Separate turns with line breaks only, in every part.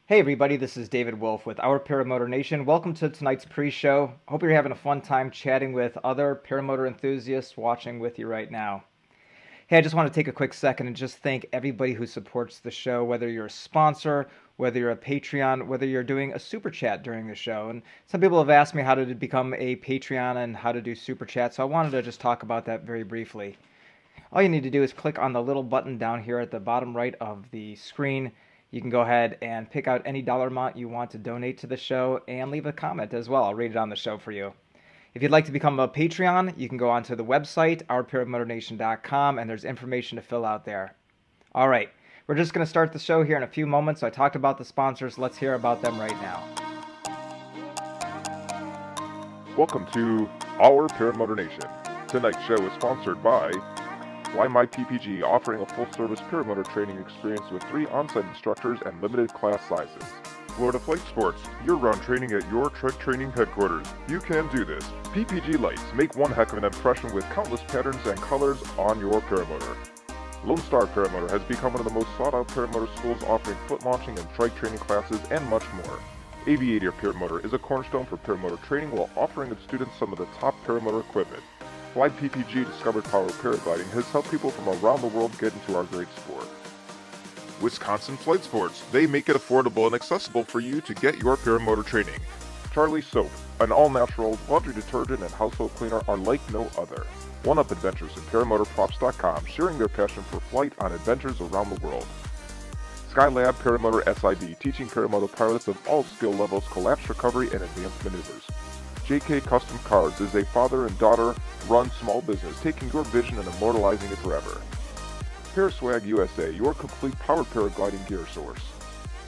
Hey everybody, this is David Wolf with Our Paramotor Nation. Welcome to tonight's pre-show. Hope you're having a fun time chatting with other paramotor enthusiasts watching with you right now. Hey, I just want to take a quick second and just thank everybody who supports the show, whether you're a sponsor, whether you're a Patreon, whether you're doing a super chat during the show. And some people have asked me how to become a Patreon and how to do super chat, so I wanted to just talk about that very briefly. All you need to do is click on the little button down here at the bottom right of the screen. You can go ahead and pick out any dollar amount you want to donate to the show and leave a comment as well. I'll read it on the show for you. If you'd like to become a Patreon, you can go onto the website, ourparamotornation.com, and there's information to fill out there. All right, we're just going to start the show here in a few moments. I talked about the sponsors. Let's hear about them right now.
Welcome to Our Paramotor Nation. Tonight's show is sponsored by Fly My PPG, offering a full-service paramotor training experience with 3 on-site instructors and limited class sizes. Florida Flight Sports, year-round training at your truck training headquarters. You can do this. PPG lights make one heck of an impression with countless patterns and colors on your paramotor. Lone Star Paramotor has become one of the most sought-out paramotor schools, offering foot launching and trike training classes and much more. Aviator Paramotor is a cornerstone for paramotor training while offering its students some of the top paramotor equipment. Fly PPG Discovered Power Paragliding has helped people from around the world get into our great sport. Wisconsin Flight Sports, they make it affordable and accessible for you to get your paramotor training. Charlie Soap, an all-natural laundry detergent and household cleaner, are like no other. One-Up Adventures and ParamotorProps.com, sharing their passion for flight on adventures around the world. Skylab Paramotor SID, teaching paramotor pilots of all skill levels collapse recovery and advanced maneuvers. JK Custom Cars is a father and daughter-run small business, taking your vision and immortalizing it forever. Paraswag USA, your complete powered paragliding gear source.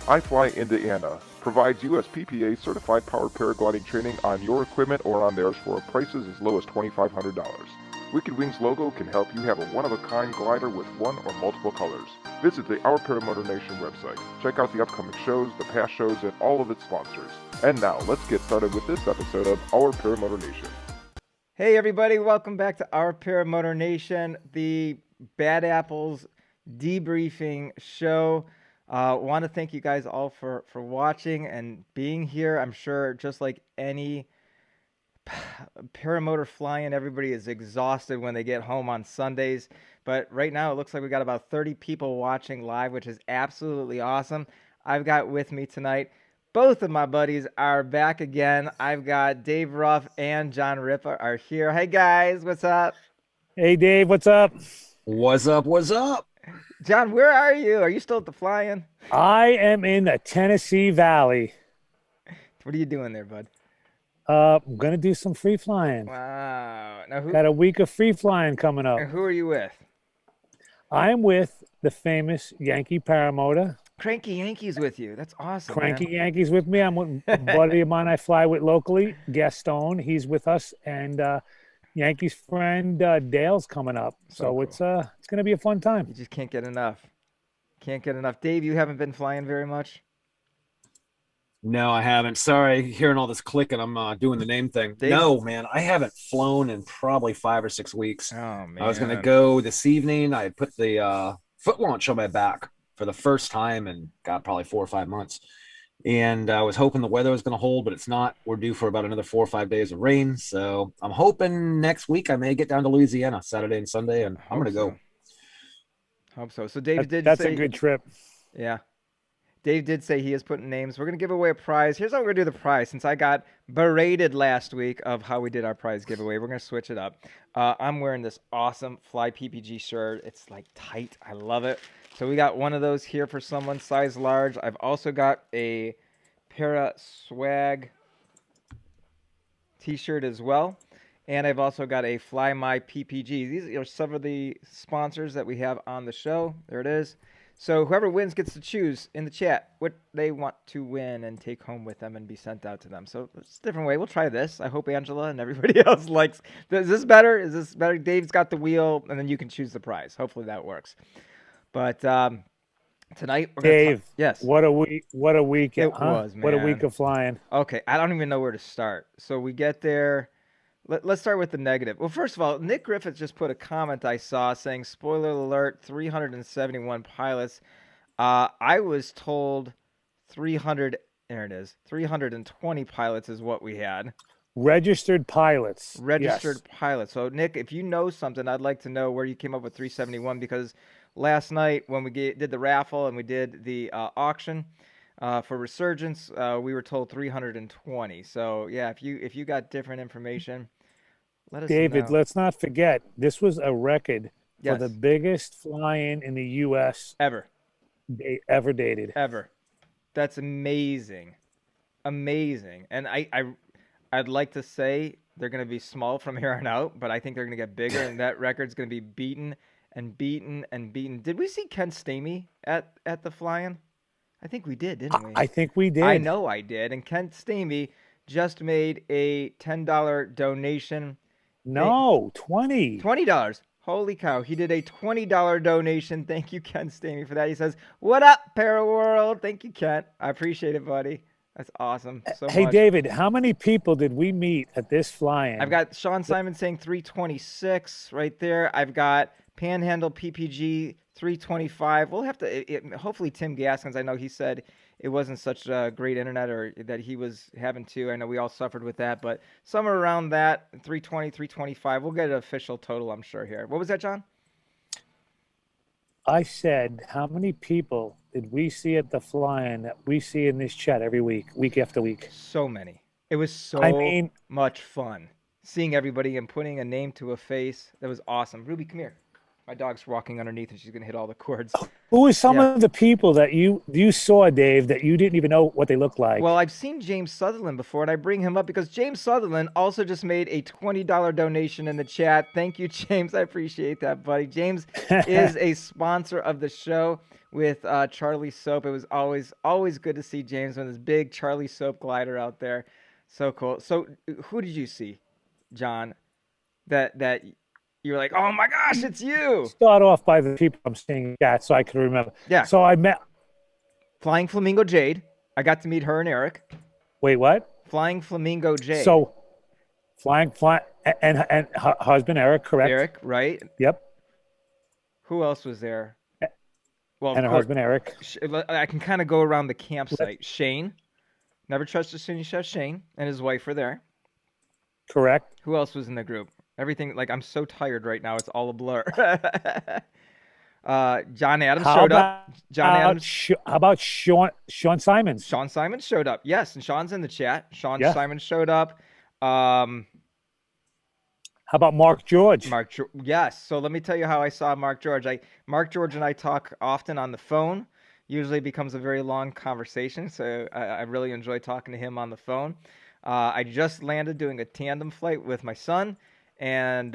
iFly Indiana provides USPPA certified powered paragliding training on your equipment or on theirs for prices as low as $2,500. Wicked Wings logo can help you have a one-of-a-kind glider with one or multiple colors. Visit the Our Paramotor Nation website. Check out the upcoming shows, the past shows, and all of its sponsors. And now, let's get started with this episode of Our Paramotor Nation.
Hey everybody, welcome back to Our Paramotor Nation, the Bad Apples debriefing show. Want to thank you guys all for watching and being here. I'm sure just like any paramotor flying, everybody is exhausted when they get home on Sundays. But right now it looks like we got about 30 people watching live, which is absolutely awesome. I've got with me tonight, both of my buddies are back again. I've got Dave Ruff and John Ripa are here. Hey guys, what's up?
Hey Dave, what's up?
What's up? What's up?
John, where are you? Are you still at the fly-in?
I am in the Tennessee Valley.
What are you doing there, bud?
I'm gonna do some free flying.
Wow. Now
Got a week of free flying coming up.
who are you with?
I'm with the famous Yankee Paramotor.
Cranky Yankees with you. That's awesome.
Cranky
man.
Yankees with me. I'm with a buddy of mine I fly with locally, Gaston. He's with us, and Yankees friend Dale's coming up. So
cool.
it's gonna be a fun time.
You just can't get enough. Can't get enough. Dave, you haven't been flying very much?
No, I haven't. Sorry, hearing all this clicking. I'm doing the name thing.
Dave?
No, man, I haven't flown in probably 5 or 6 weeks.
Oh, man.
I was going to go this evening. I put the foot launch on my back for the first time in, God, probably 4 or 5 months. And I was hoping the weather was going to hold, but it's not. We're due for about another 4 or 5 days of rain. So I'm hoping next week I may get down to Louisiana Saturday and Sunday, and I'm going to go.
Hope so. So Dave did
That's
say...
a good trip.
Yeah. Dave did say he is putting names. We're going to give away a prize. Here's how we're going to do the prize. Since I got berated last week of how we did our prize giveaway, we're going to switch it up. I'm wearing this awesome Fly PPG shirt. It's like tight. I love it. So we got one of those here for someone, size large. I've also got a Para Swag t-shirt as well. And I've also got a Fly My PPG. These are some of the sponsors that we have on the show. There it is. So whoever wins gets to choose in the chat what they want to win and take home with them and be sent out to them. So it's a different way. We'll try this. I hope Angela and everybody else likes. Is this better? Is this better? Dave's got the wheel, and then you can choose the prize. Hopefully that works. But tonight we're
Dave,
gonna yes.
what a week! What a week!
It was, man.
What a week of flying.
Okay, I don't even know where to start. So we get there. Let's start with the negative. Well, first of all, Nick Griffith just put a comment I saw saying, spoiler alert, 371 pilots. I was told 300. There it is. 320 pilots is what we had.
Registered pilots.
Registered
Yes.
pilots. So Nick, if you know something, I'd like to know where you came up with 371, because last night when we did the raffle and we did the auction for Resurgence, we were told 320. So yeah, if you got different information, let us
David,
know.
let's not forget, this was a record for
Yes.
the biggest fly-in in the U.S.
Ever.
ever dated.
Ever. That's amazing. Amazing. And I'd like to say they're going to be small from here on out, but I think they're going to get bigger, and that record's going to be beaten and beaten and beaten. Did we see Ken Stamey at the fly-in? I think we did, didn't we?
I think we did.
I know I did. And Ken Stamey just made a $10 donation.
No, 20.
$20. Holy cow. He did a $20 donation. Thank you, Ken Stamey, for that. He says, "What up, Paraworld?" Thank you, Ken. I appreciate it, buddy. That's awesome.
Hey,
Much.
David, how many people did we meet at this fly-in?
I've got Sean Simon saying 326 right there. I've got Panhandle PPG 325. We'll have to, hopefully Tim Gaskins, I know he said it wasn't such a great internet, or that he was having to. I know we all suffered with that, but somewhere around that, 320, 325. We'll get an official total, I'm sure, here. What was that, John?
I said, how many people did we see at the fly-in that we see in this chat every week, week after week?
So many. It was so much fun seeing everybody and putting a name to a face. That was awesome. Ruby, come here. My dog's walking underneath and she's going to hit all the cords.
Who are some of the people that you saw, Dave, that you didn't even know what they looked like?
Well, I've seen James Sutherland before, and I bring him up because James Sutherland also just made a $20 donation in the chat. Thank you, James. I appreciate that, buddy. James is a sponsor of the show with Charlie Soap. It was always good to see James on this big Charlie Soap glider out there. So cool. So who did you see, John, that you were like, "Oh my gosh, it's you"?
Start off by the people I'm seeing in chat so I can remember.
Yeah.
So I met
Flying Flamingo Jade. I got to meet her and Eric.
Wait, what?
Flying Flamingo Jade.
So flying and her husband Eric, correct?
Eric, right?
Yep.
Who else was there? Well,
and her husband Eric.
I can kind of go around the campsite. Shane. Never trust as soon as you shut Shane, and his wife were there.
Correct.
Who else was in the group? Everything, like, I'm so tired right now. It's all a blur. John Adams showed up. John Adams.
How about Sean Simons?
Sean Simons showed up. Yes, and Sean's in the chat. Sean Simons showed up. How
about Mark George?
Yes. So let me tell you how I saw Mark George. Mark George and I talk often on the phone. Usually becomes a very long conversation. So I really enjoy talking to him on the phone. I just landed doing a tandem flight with my son. And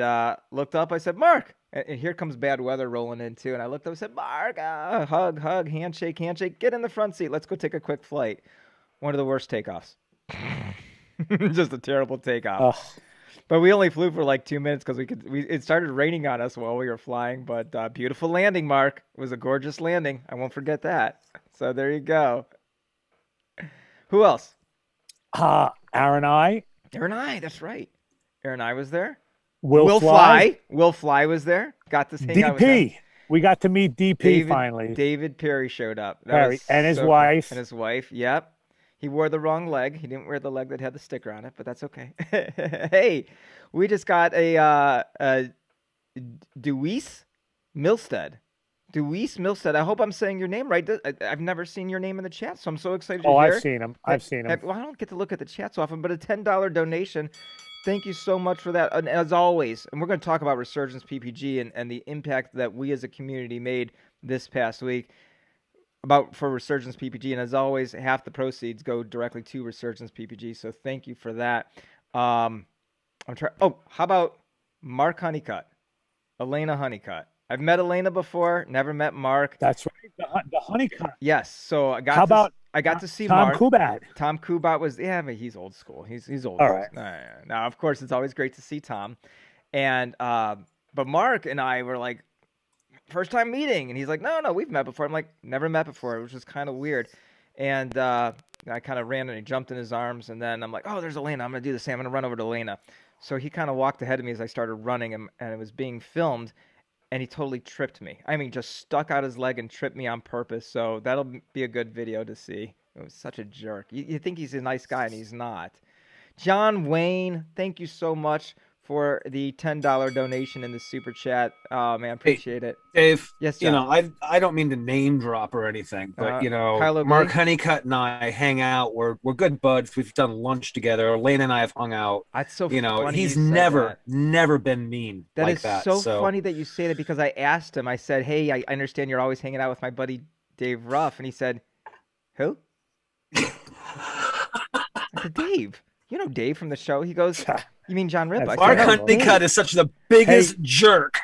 looked up, I said, "Mark," and here comes bad weather rolling in too. And I looked up and said, "Mark, hug, handshake, get in the front seat. Let's go take a quick flight." One of the worst takeoffs. Just a terrible takeoff. But we only flew for like 2 minutes because it started raining on us while we were flying. But beautiful landing, Mark. It was a gorgeous landing. I won't forget that. So there you go. Who else?
Aaron I.
That's right. Aaron I was there.
Will Fly.
Will Fly was there. Got to hang out with him.
We got to meet DP finally.
David Perry showed up.
Perry and his wife.
And his wife. Yep. He wore the wrong leg. He didn't wear the leg that had the sticker on it, but that's okay. Hey, we just got a Deweese Milstead. Deweese Milstead. I hope I'm saying your name right. I've never seen your name in the chat, so I'm so excited to hear.
I've seen him.
Well, I don't get to look at the chats often, but a $10 donation. Thank you so much for that. And as always, and we're going to talk about Resurgence PPG and the impact that we as a community made this past week for Resurgence PPG. And as always, half the proceeds go directly to Resurgence PPG. So thank you for that. How about Mark Honeycutt? Elena Honeycutt. I've met Elena before, never met Mark.
That's right, the Honeycutt.
Yes, so I got to see
Tom
Mark.
Kubat.
Tom Kubat was, but he's old school. He's old.
All right.
Now, of course, it's always great to see Tom, and but Mark and I were like first time meeting, and he's like, no, we've met before. I'm like, never met before, which was kind of weird, and I kind of ran and he jumped in his arms, and then I'm like, oh, there's Elena. I'm gonna do the same. I'm gonna run over to Elena. So he kind of walked ahead of me as I started running, and it was being filmed. And he totally tripped me. I mean, just stuck out his leg and tripped me on purpose. So that'll be a good video to see. It was such a jerk. You think he's a nice guy, and he's not. John Wayne, thank you so much for the $10 donation in the super chat. Oh man, appreciate it.
Dave,
Yes, John.
I don't mean to name drop or anything, but
Kylo
Mark
Billy?
Honeycutt and I hang out. We're good buds. We've done lunch together. Lane and I have hung out.
That's so funny.
He's
you said
never been mean
that
like
is
that.
so funny that you say that, because I asked him. I said, "Hey, I understand you're always hanging out with my buddy Dave Ruff," and he said, "Who?" I said, "Dave. You know Dave from the show." He goes, "You mean John Ripa?"
Mark Honeycutt is such the biggest jerk.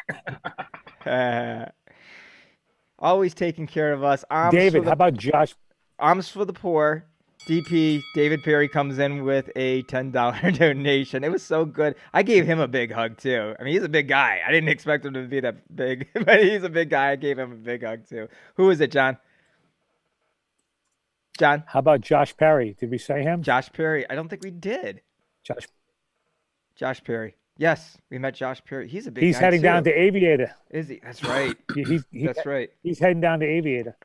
Always taking care of us.
David, how about Josh?
Arms for the poor. DP David Perry comes in with a $10 donation. It was so good. I gave him a big hug too. I mean, he's a big guy. I didn't expect him to be that big, but he's a big guy. I gave him a big hug too. Who is it, John? John?
How about Josh Perry? Did we say him?
Josh Perry. I don't think we did. Josh Perry. Yes, we met Josh Perry. He's a big guy.
He's heading down to Aviator.
Is he? That's right. That's right.
He's heading down to Aviator.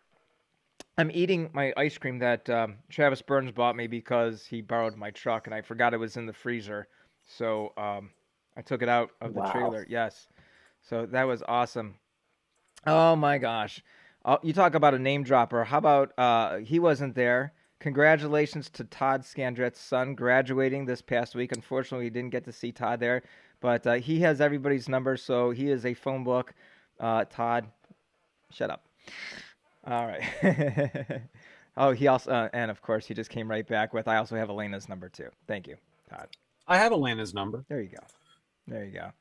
I'm eating my ice cream that Travis Burns bought me because he borrowed my truck, and I forgot it was in the freezer. So I took it out of the trailer. Yes. So that was awesome. Oh, my gosh. You talk about a name dropper. How about he wasn't there? Congratulations to Todd Scandrett's son graduating this past week. Unfortunately, we didn't get to see Todd there, but he has everybody's number, so he is a phone book. Todd, shut up. All right. Oh, he also, and of course, he just came right back with, I also have Elena's number too. Thank you, Todd.
I have Elena's number.
There you go.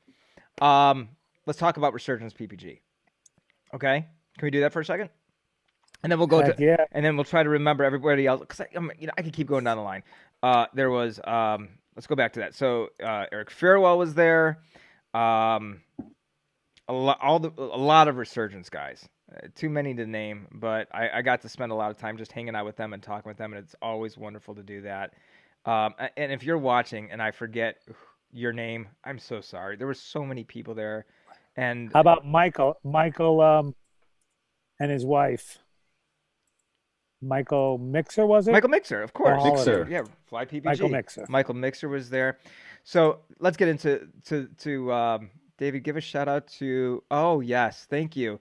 Let's talk about Resurgence PPG. Okay? Can we do that for a second? And then we'll go and then we'll try to remember everybody else, because I could keep going down the line. There was, let's go back to that. So Eric Farewell was there. A lot of Resurgence guys. Too many to name, but I got to spend a lot of time just hanging out with them and talking with them, and it's always wonderful to do that. And if you're watching and I forget your name, I'm so sorry. There were so many people there. And
how about Michael and his wife? Michael Mixer, was it?
Michael Mixer, of course.
Mixer.
Yeah, Fly PPG.
Michael
Mixer was there. So let's get into David. Give a shout out to. Oh yes, thank you.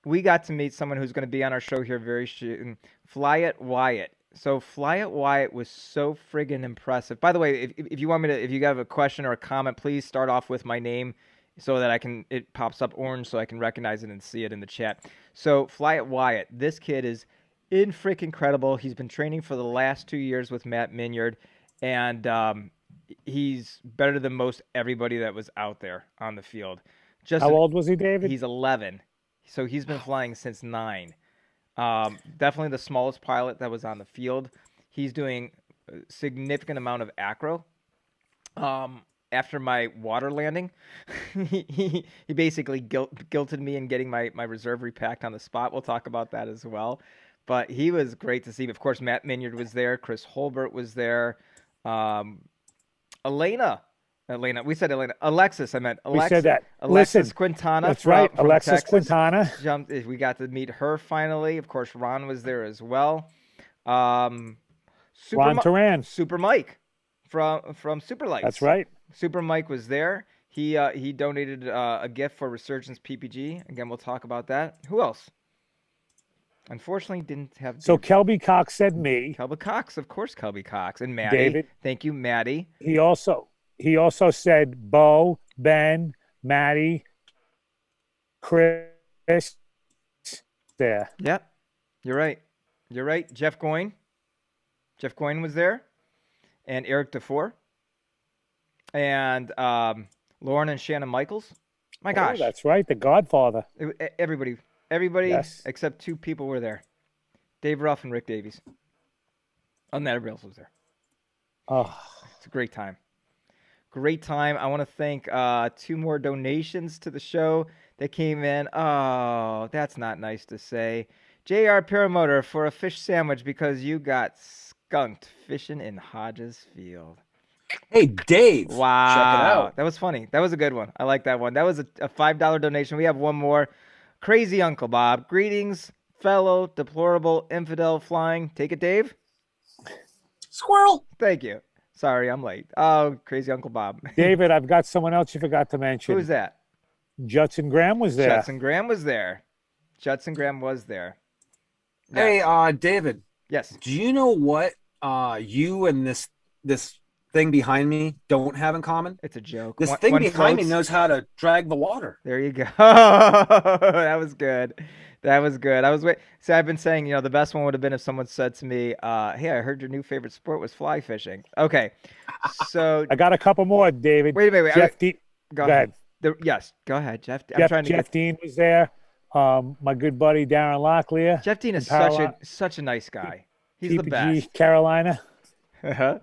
We got to meet someone who's going to be on our show here very soon. Fly It Wyatt. So Fly It Wyatt was so friggin' impressive. By the way, if you want me to, if you have a question or a comment, please start off with my name so that it pops up orange so I can recognize it and see it in the chat. So Fly It Wyatt, this kid is freaking incredible. He's been training for the last 2 years with Matt Minyard, and he's better than most everybody that was out there on the field.
How old was he, David?
He's 11. So he's been flying since 9. Definitely the smallest pilot that was on the field. He's doing a significant amount of acro. After my water landing, he basically guilted me in getting my reserve repacked on the spot. We'll talk about that as well. But he was great to see. Of course, Matt Minyard was there. Chris Holbert was there. Elena. We said Elena. Alexis, I meant Alexis.
We said that.
Alexis Quintana.
That's right.
From
Alexis
Texas.
Quintana.
We got to meet her finally. Of course, Ron was there as well.
Ron Turan.
Super Mike from Super Lights.
That's right.
Super Mike was there. He donated a gift for Resurgence PPG. Again, we'll talk about that. Who else? Unfortunately, didn't have.
So Kelby Cox said me.
Kelby Cox, of course, Kelby Cox and Maddie.
David.
Thank you, Maddie.
He also said Bo, Ben, Maddie, Chris. There.
Yep, you're right. Jeff Goyne. Jeff Goyne was there, and Eric DeFore, and Lauren and Shannon Michaels. My gosh,
that's right. The Godfather.
Everybody yes. Except 2 people were there. Dave Ruff and Rick Davies. Other than that, everybody else was there.
Oh,
it's a great time. Great time. I want to thank 2 more donations to the show that came in. Oh, that's not nice to say. JR Paramotor for a fish sandwich because you got skunked fishing in Hodges Field.
Hey, Dave.
Wow.
Check it out.
That was funny. That was a good one. I like that one. That was a $5 donation. We have one more. Crazy Uncle Bob. Greetings, fellow deplorable infidel flying. Take it, Dave.
Squirrel.
Thank you. Sorry, I'm late. Oh, crazy Uncle Bob.
David, I've got someone else you forgot to mention.
Who's that?
Judson Graham was there.
Judson Graham was there. Judson Graham was there.
Hey,
Yes.
David,
Yes.
do you know what you and this thing behind me don't have in common?
It's a joke.
This
One,
thing
one
behind me
floats.
knows how to drag the water.
There you go. That was good. That was good. I was wait. See, I've been saying, the best one would have been if someone said to me, "Hey, I heard your new favorite sport was fly fishing." Okay, so
I got a couple more, David.
wait.
Jeff Dean.
Go ahead. Yes, go ahead, Jeff. I'm trying to
Jeff Dean was there. My good buddy Darren Locklear.
Jeff Dean is
from
such a nice guy. He's the
PPG,
best.
Carolina.
Uh-huh.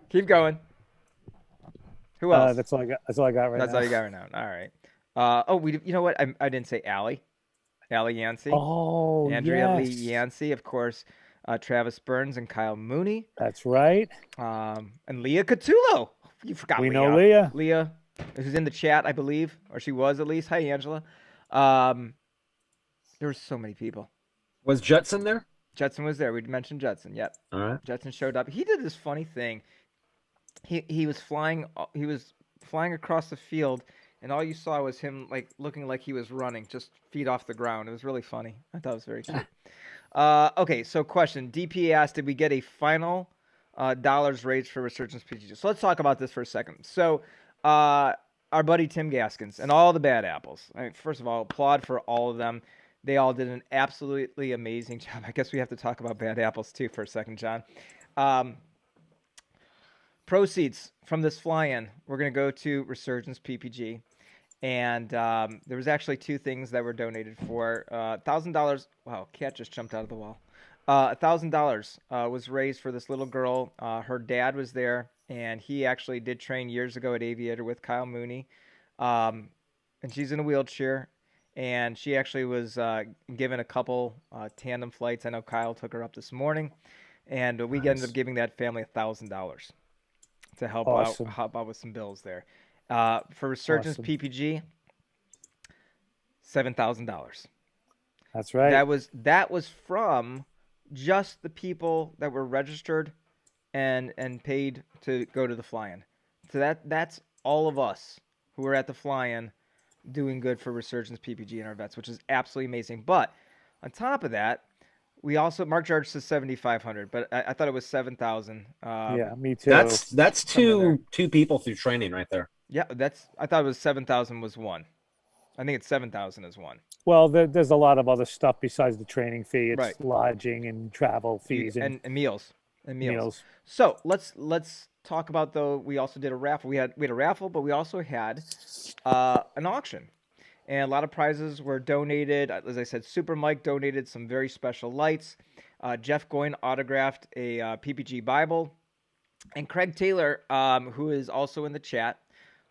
Keep going. Who else?
That's all I got. That's all I got right
That's
now.
all you got right now. All right. You know what? I didn't say Allie Yancey.
Oh,
Andrea
yes.
Lee Yancey, of course. Travis Burns and Kyle Mooney.
That's right.
And Leah Catullo. You forgot
We
Leah.
know Leah.
Leah, who's in the chat, I believe, or she was at least. Hi, Angela. There were so many people.
Was Judson there?
Judson was there. We mentioned Judson. Yep.
All right.
Judson showed up. He did this funny thing. He was flying. He was flying across the field, and all you saw was him looking like he was running, just feet off the ground. It was really funny. I thought it was very cute. Okay, so question. DP asked, did we get a final dollars raised for Resurgence PPG? So let's talk about this for a second. So our buddy Tim Gaskins and all the bad apples. First of all, applaud for all of them. They all did an absolutely amazing job. I guess we have to talk about bad apples too for a second, John. Proceeds from this fly-in, we're going to go to Resurgence PPG. And there was actually two things that were donated for. $1,000. Wow, cat just jumped out of the wall. $1,000 was raised for this little girl. Her dad was there, and he actually did train years ago at Aviator with Kyle Mooney. And she's in a wheelchair, and she actually was given a couple tandem flights. I know Kyle took her up this morning, and we ended up giving that family $1,000 to help out with some bills there. For Resurgence PPG, $7,000.
That's right.
That was from just the people that were registered and paid to go to the fly-in. So that's all of us who were at the fly-in doing good for Resurgence PPG and our vets, which is absolutely amazing. But on top of that, we also Mark George says 7,500, but I thought it was 7,000.
Yeah, me too.
That's two people through training right there.
Yeah, I thought it was 7,000 was one. I think it's 7,000 is one.
Well, there's a lot of other stuff besides the training fee. It's
Right.
lodging and travel fees
and meals. And
meals.
So let's talk about though. We also did a raffle. We had a raffle, but we also had an auction, and a lot of prizes were donated. As I said, Super Mike donated some very special lights. Jeff Goyne autographed a PPG Bible, and Craig Taylor, who is also in the chat,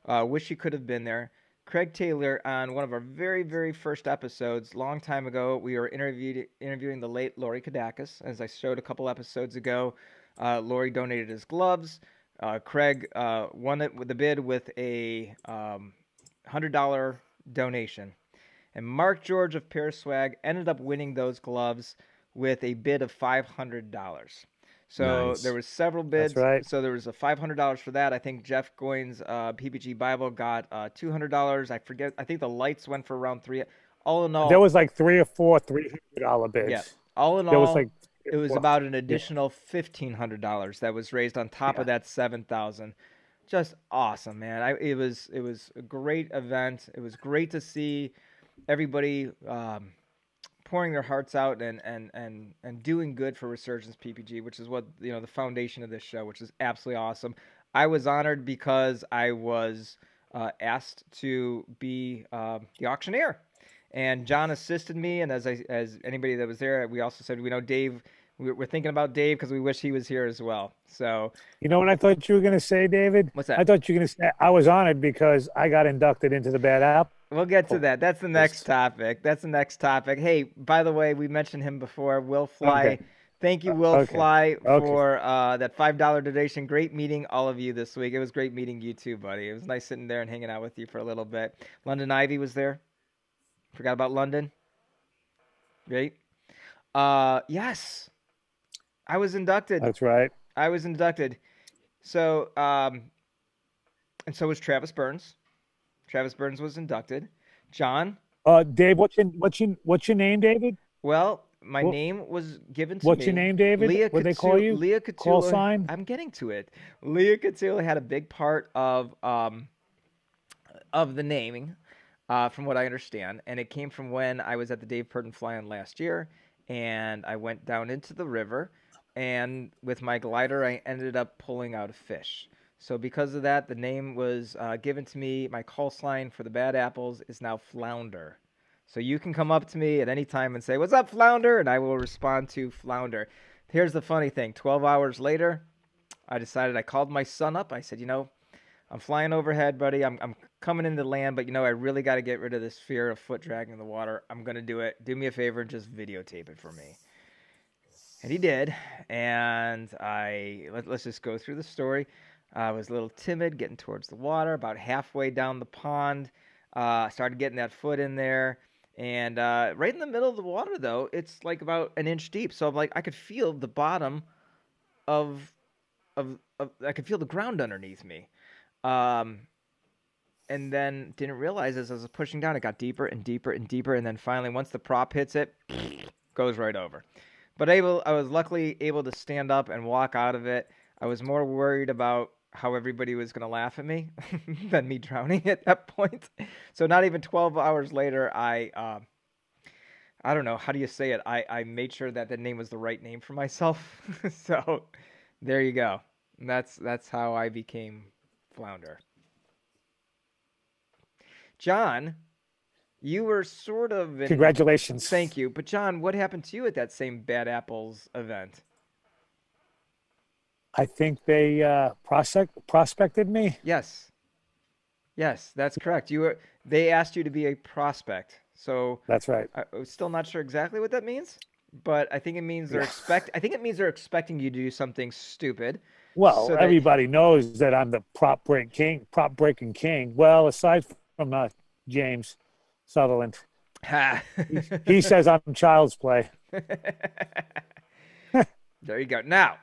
wish he could have been there. Craig Taylor, on one of our very, very first episodes, long time ago, we were interviewing the late Lori Kadakis. As I showed a couple episodes ago, Lori donated his gloves. Craig won it with the bid with a $100 donation. And Mark George of Paraswag ended up winning those gloves with a bid of $500. So
Nice.
there was several bids.
That's right.
So there was a $500 for that. I think Jeff Goyne's PPG Bible got $200. I forget. I think the lights went for around $300. All in all,
There was like 3 or 4 $300 bids.
yeah. All in
There
all,
was like
it was about an additional $1,500 that was raised on top of that $7,000. Just awesome, man. It was a great event. It was great to see everybody pouring their hearts out and doing good for Resurgence PPG, which is what the foundation of this show, which is absolutely awesome. I was honored because I was asked to be the auctioneer, and John assisted me. And as anybody that was there, we also said we know Dave. We're thinking about Dave because we wish he was here as well. So
You know what I thought you were going to say, David?
What's that?
I thought you were going to say I was honored because I got inducted into the Bad App.
we'll get to that. That's the next topic. Hey, by the way, we mentioned him before. Will Fly.
Okay.
Thank you, Will
Okay.
Fly,
Okay.
for that $5 donation. Great meeting all of you this week. It was great meeting you too, buddy. It was nice sitting there and hanging out with you for a little bit. London Ivy was there. Forgot about London. Great. Yes. I was inducted.
That's right.
I was inducted. So, and so was Travis Burns. Travis Burns was inducted. John,
Dave, what's your name, David?
well, my
What,
name was given to
what's your
me.
name, David? What they call you?
Leah
Call
Catula.
sign?
I'm getting to it. Leah Catula had a big part of the naming, from what I understand, and it came from when I was at the Dave Purden Fly-In last year, and I went down into the river, and with my glider, I ended up pulling out a fish. So because of that, the name was given to me. My call sign for the bad apples is now Flounder. So you can come up to me at any time and say, "What's up, Flounder?" and I will respond to Flounder. Here's the funny thing. 12 hours later, I called my son up. I said, I'm flying overhead, buddy. I'm coming into land, but I really got to get rid of this fear of foot dragging in the water. I'm going to do it. Do me a favor and just videotape it for me. And he did. And let's just go through the story. I was a little timid getting towards the water, about halfway down the pond. Started getting that foot in there. And right in the middle of the water, though, it's like about an inch deep. So I'm like, I could feel the bottom of I could feel the ground underneath me. And then didn't realize as I was pushing down, it got deeper and deeper and deeper. And then finally, once the prop hits it, goes right over. But I was luckily able to stand up and walk out of it. I was more worried about how everybody was going to laugh at me than me drowning at that point. So not even 12 hours later, I don't know, how do you say it? I made sure that the name was the right name for myself. So there you go. And that's how I became Flounder. John, you were sort of
Congratulations.
Thank you. But John, what happened to you at that same Bad Apples event?
I think they prospected me.
Yes, that's correct. They asked you to be a prospect. So
That's right.
I'm still not sure exactly what that means, but I think it means I think it means they're expecting you to do something stupid.
Well,
so
everybody knows that I'm the prop breaking king. Well, aside from James Sutherland, he says I'm child's play.
There you go. Now,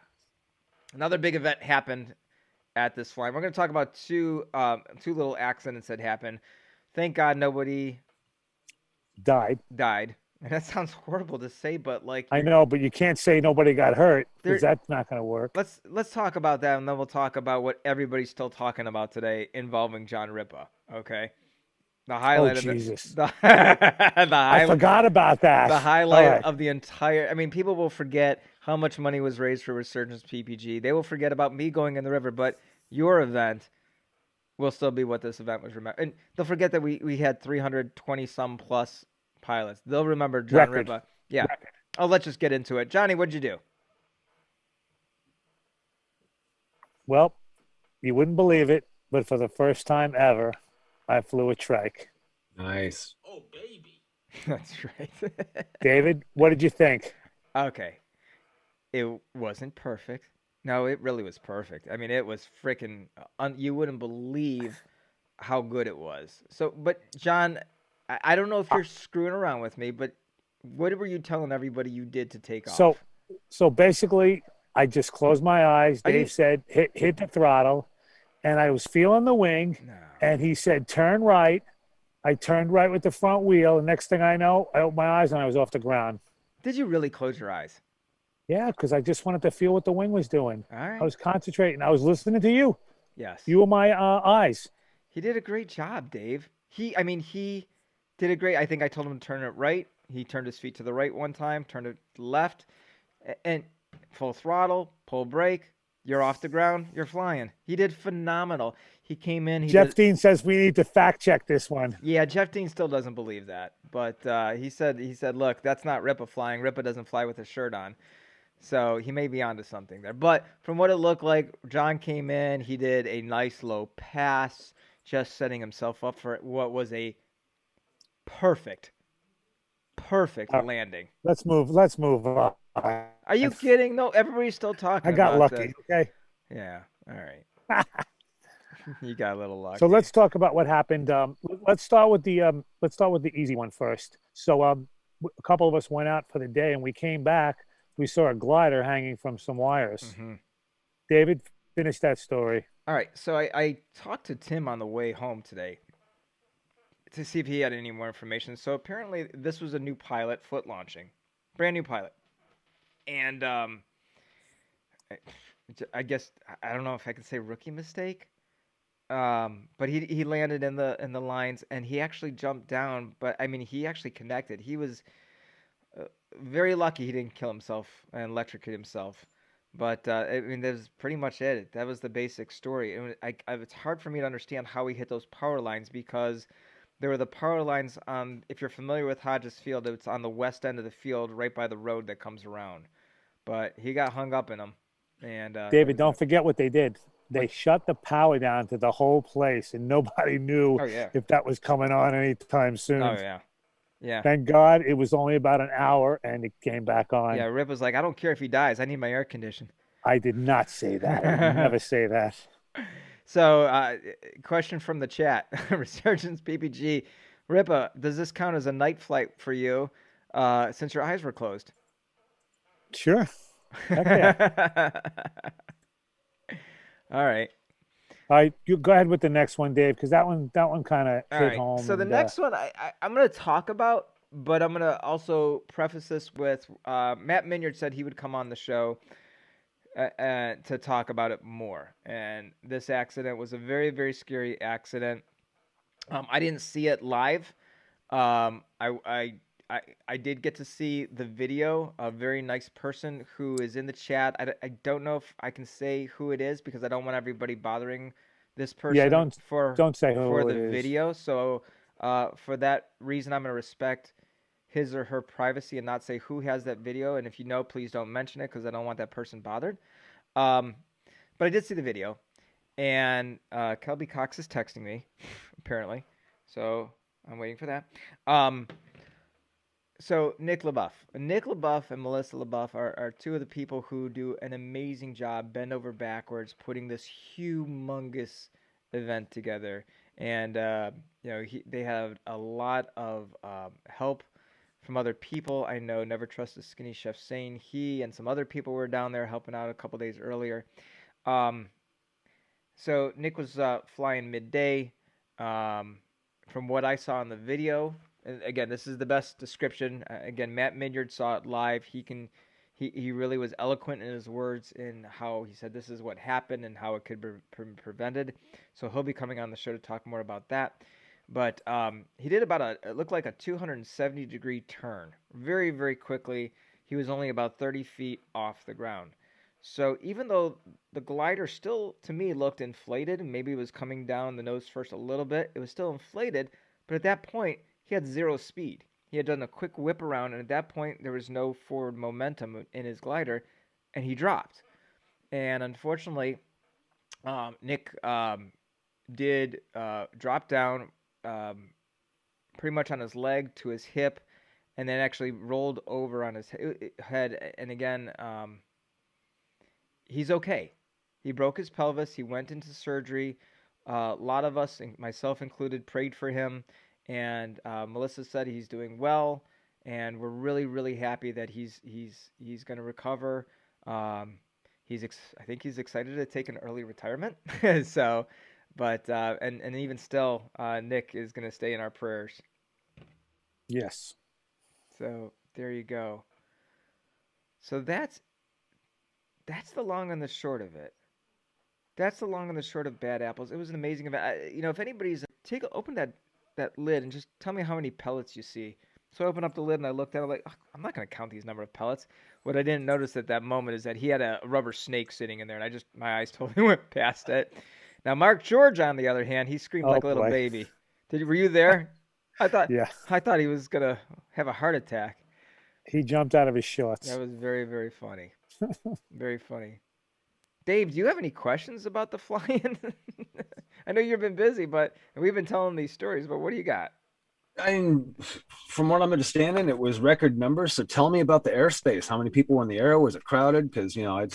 another big event happened at this fly. We're going to talk about two little accidents that happened. Thank God nobody
died.
And that sounds horrible to say, but
I know, but you can't say nobody got hurt because that's not going to work.
Let's talk about that, and then we'll talk about what everybody's still talking about today involving John Ripa. Okay, the highlight of
Jesus.
the highlight,
I forgot about that.
The highlight of the entire. I mean, people will forget how much money was raised for Resurgence PPG. They will forget about me going in the river, but your event will still be what this event was remembered. And they'll forget that we had 320 some plus pilots. They'll remember John Ripa. Yeah. Record. Oh, let's just get into it. Johnny, what'd you do?
Well, you wouldn't believe it, but for the first time ever, I flew a trike.
Nice.
Oh, baby.
That's right.
David, what did you think?
Okay. It wasn't perfect. No, it really was perfect. I mean, it was freaking... you wouldn't believe how good it was. So, but John... I don't know if you're screwing around with me, but what were you telling everybody you did to take off?
So basically, I just closed my eyes. Dave said, hit the throttle, and I was feeling the wing, and he said, turn right. I turned right with the front wheel, and next thing I know, I opened my eyes, and I was off the ground.
Did you really close your eyes?
Yeah, because I just wanted to feel what the wing was doing.
All right.
I was concentrating. I was listening to you.
Yes.
You were my eyes.
He did a great job, Dave. He did a great. I think I told him to turn it right. He turned his feet to the right one time, turned it left, and full throttle, pull brake. You're off the ground. You're flying. He did phenomenal. He came in.
Jeff Dean says we need to fact check this one.
Yeah, Jeff Dean still doesn't believe that, but he said, look, that's not Ripa flying. Ripa doesn't fly with a shirt on. So he may be onto something there. But from what it looked like, John came in. He did a nice low pass, just setting himself up for what was a perfect landing.
Let's move on.
Are you kidding? No, everybody's still talking.
I got
about
lucky.
that.
Okay.
Yeah. All right. You got a little lucky.
So let's talk about what happened. Let's start with the easy one first. So a couple of us went out for the day and we came back. we saw a glider hanging from some wires.
Hmm.
David, finish that story.
All right, so I talked to Tim on the way home today to see if he had any more information. So apparently, this was a new pilot foot launching, brand new pilot, and I I guess I don't know if I could say rookie mistake. But he landed in the lines and he actually jumped down. But I mean, he actually connected. He was very lucky he didn't kill himself and electrocute himself. But I mean, that was pretty much it. That was the basic story. And it's hard for me to understand how he hit those power lines because there were the power lines on. If you're familiar with Hodges Field, it's on the west end of the field, right by the road that comes around. But he got hung up in them. And
David, don't forget what they did. They shut the power down to the whole place, and nobody knew
Oh yeah.
if that was coming on anytime soon.
Oh yeah. Yeah.
Thank God it was only about an hour, and it came back on.
Yeah. Rip was like, I don't care if he dies. I need my air condition.
I did not say that. I would never say that.
So, question from the chat: Resurgence PPG, Ripa, does this count as a night flight for you, since your eyes were closed?
Sure. Heck yeah.
All right.
All right, you go ahead with the next one, Dave, because that one kind of
All
hit
right.
home.
So the next one I'm going to talk about, but I'm going to also preface this with Matt Minyard said he would come on the show to talk about it more. And this accident was a very, very scary accident. I didn't see it live. I did get to see the video. A very nice person who is in the chat. I don't know if I can say who it is because I don't want everybody bothering this person.
Yeah, don't say who
for
it
the
is.
video. So for that reason, I'm going to respect his or her privacy and not say who has that video. And if you know, please don't mention it because I don't want that person bothered. But I did see the video, and Kelby Cox is texting me, apparently. So I'm waiting for that. So Nick LaBeouf and Melissa LaBeouf are two of the people who do an amazing job, bend over backwards, putting this humongous event together. And they have a lot of help from other people. I know Never Trust a Skinny Chef saying he and some other people were down there helping out a couple days earlier. So Nick was flying midday. From what I saw in the video. And again, this is the best description. Again, Matt Minyard saw it live. He really was eloquent in his words in how he said this is what happened and how it could be prevented. So he'll be coming on the show to talk more about that. But he did it looked like a 270-degree turn very, very quickly. He was only about 30 feet off the ground. So even though the glider still, to me, looked inflated, and maybe it was coming down the nose first a little bit, it was still inflated. But at that point, he had zero speed. He had done a quick whip around, and at that point, there was no forward momentum in his glider, and he dropped. And unfortunately, Nick did drop down pretty much on his leg to his hip, and then actually rolled over on his head. And again, he's okay. He broke his pelvis. He went into surgery. A lot of us, myself included, prayed for him. And Melissa said he's doing well, and we're really, really happy that he's going to recover. I think he's excited to take an early retirement. So, but and even still, Nick is going to stay in our prayers.
Yes.
So there you go. So that's the long and the short of it. That's the long and the short of Bad Apples. It was an amazing event. If anybody's open that lid and just tell me how many pellets you see. So I opened up the lid and I looked at it like, I'm not going to count these number of pellets. What I didn't notice at that moment is that he had a rubber snake sitting in there, and my eyes totally went past it. Now Mark George, on the other hand, he screamed like a little baby. Were you there? I thought he was going to have a heart attack.
He jumped out of his shorts.
That was very, very funny. Very funny. Dave, do you have any questions about the fly-in? I know you've been busy, but we've been telling these stories, but what do you got?
From what I'm understanding, it was record numbers. So tell me about the airspace. How many people were in the air? Was it crowded? Because, I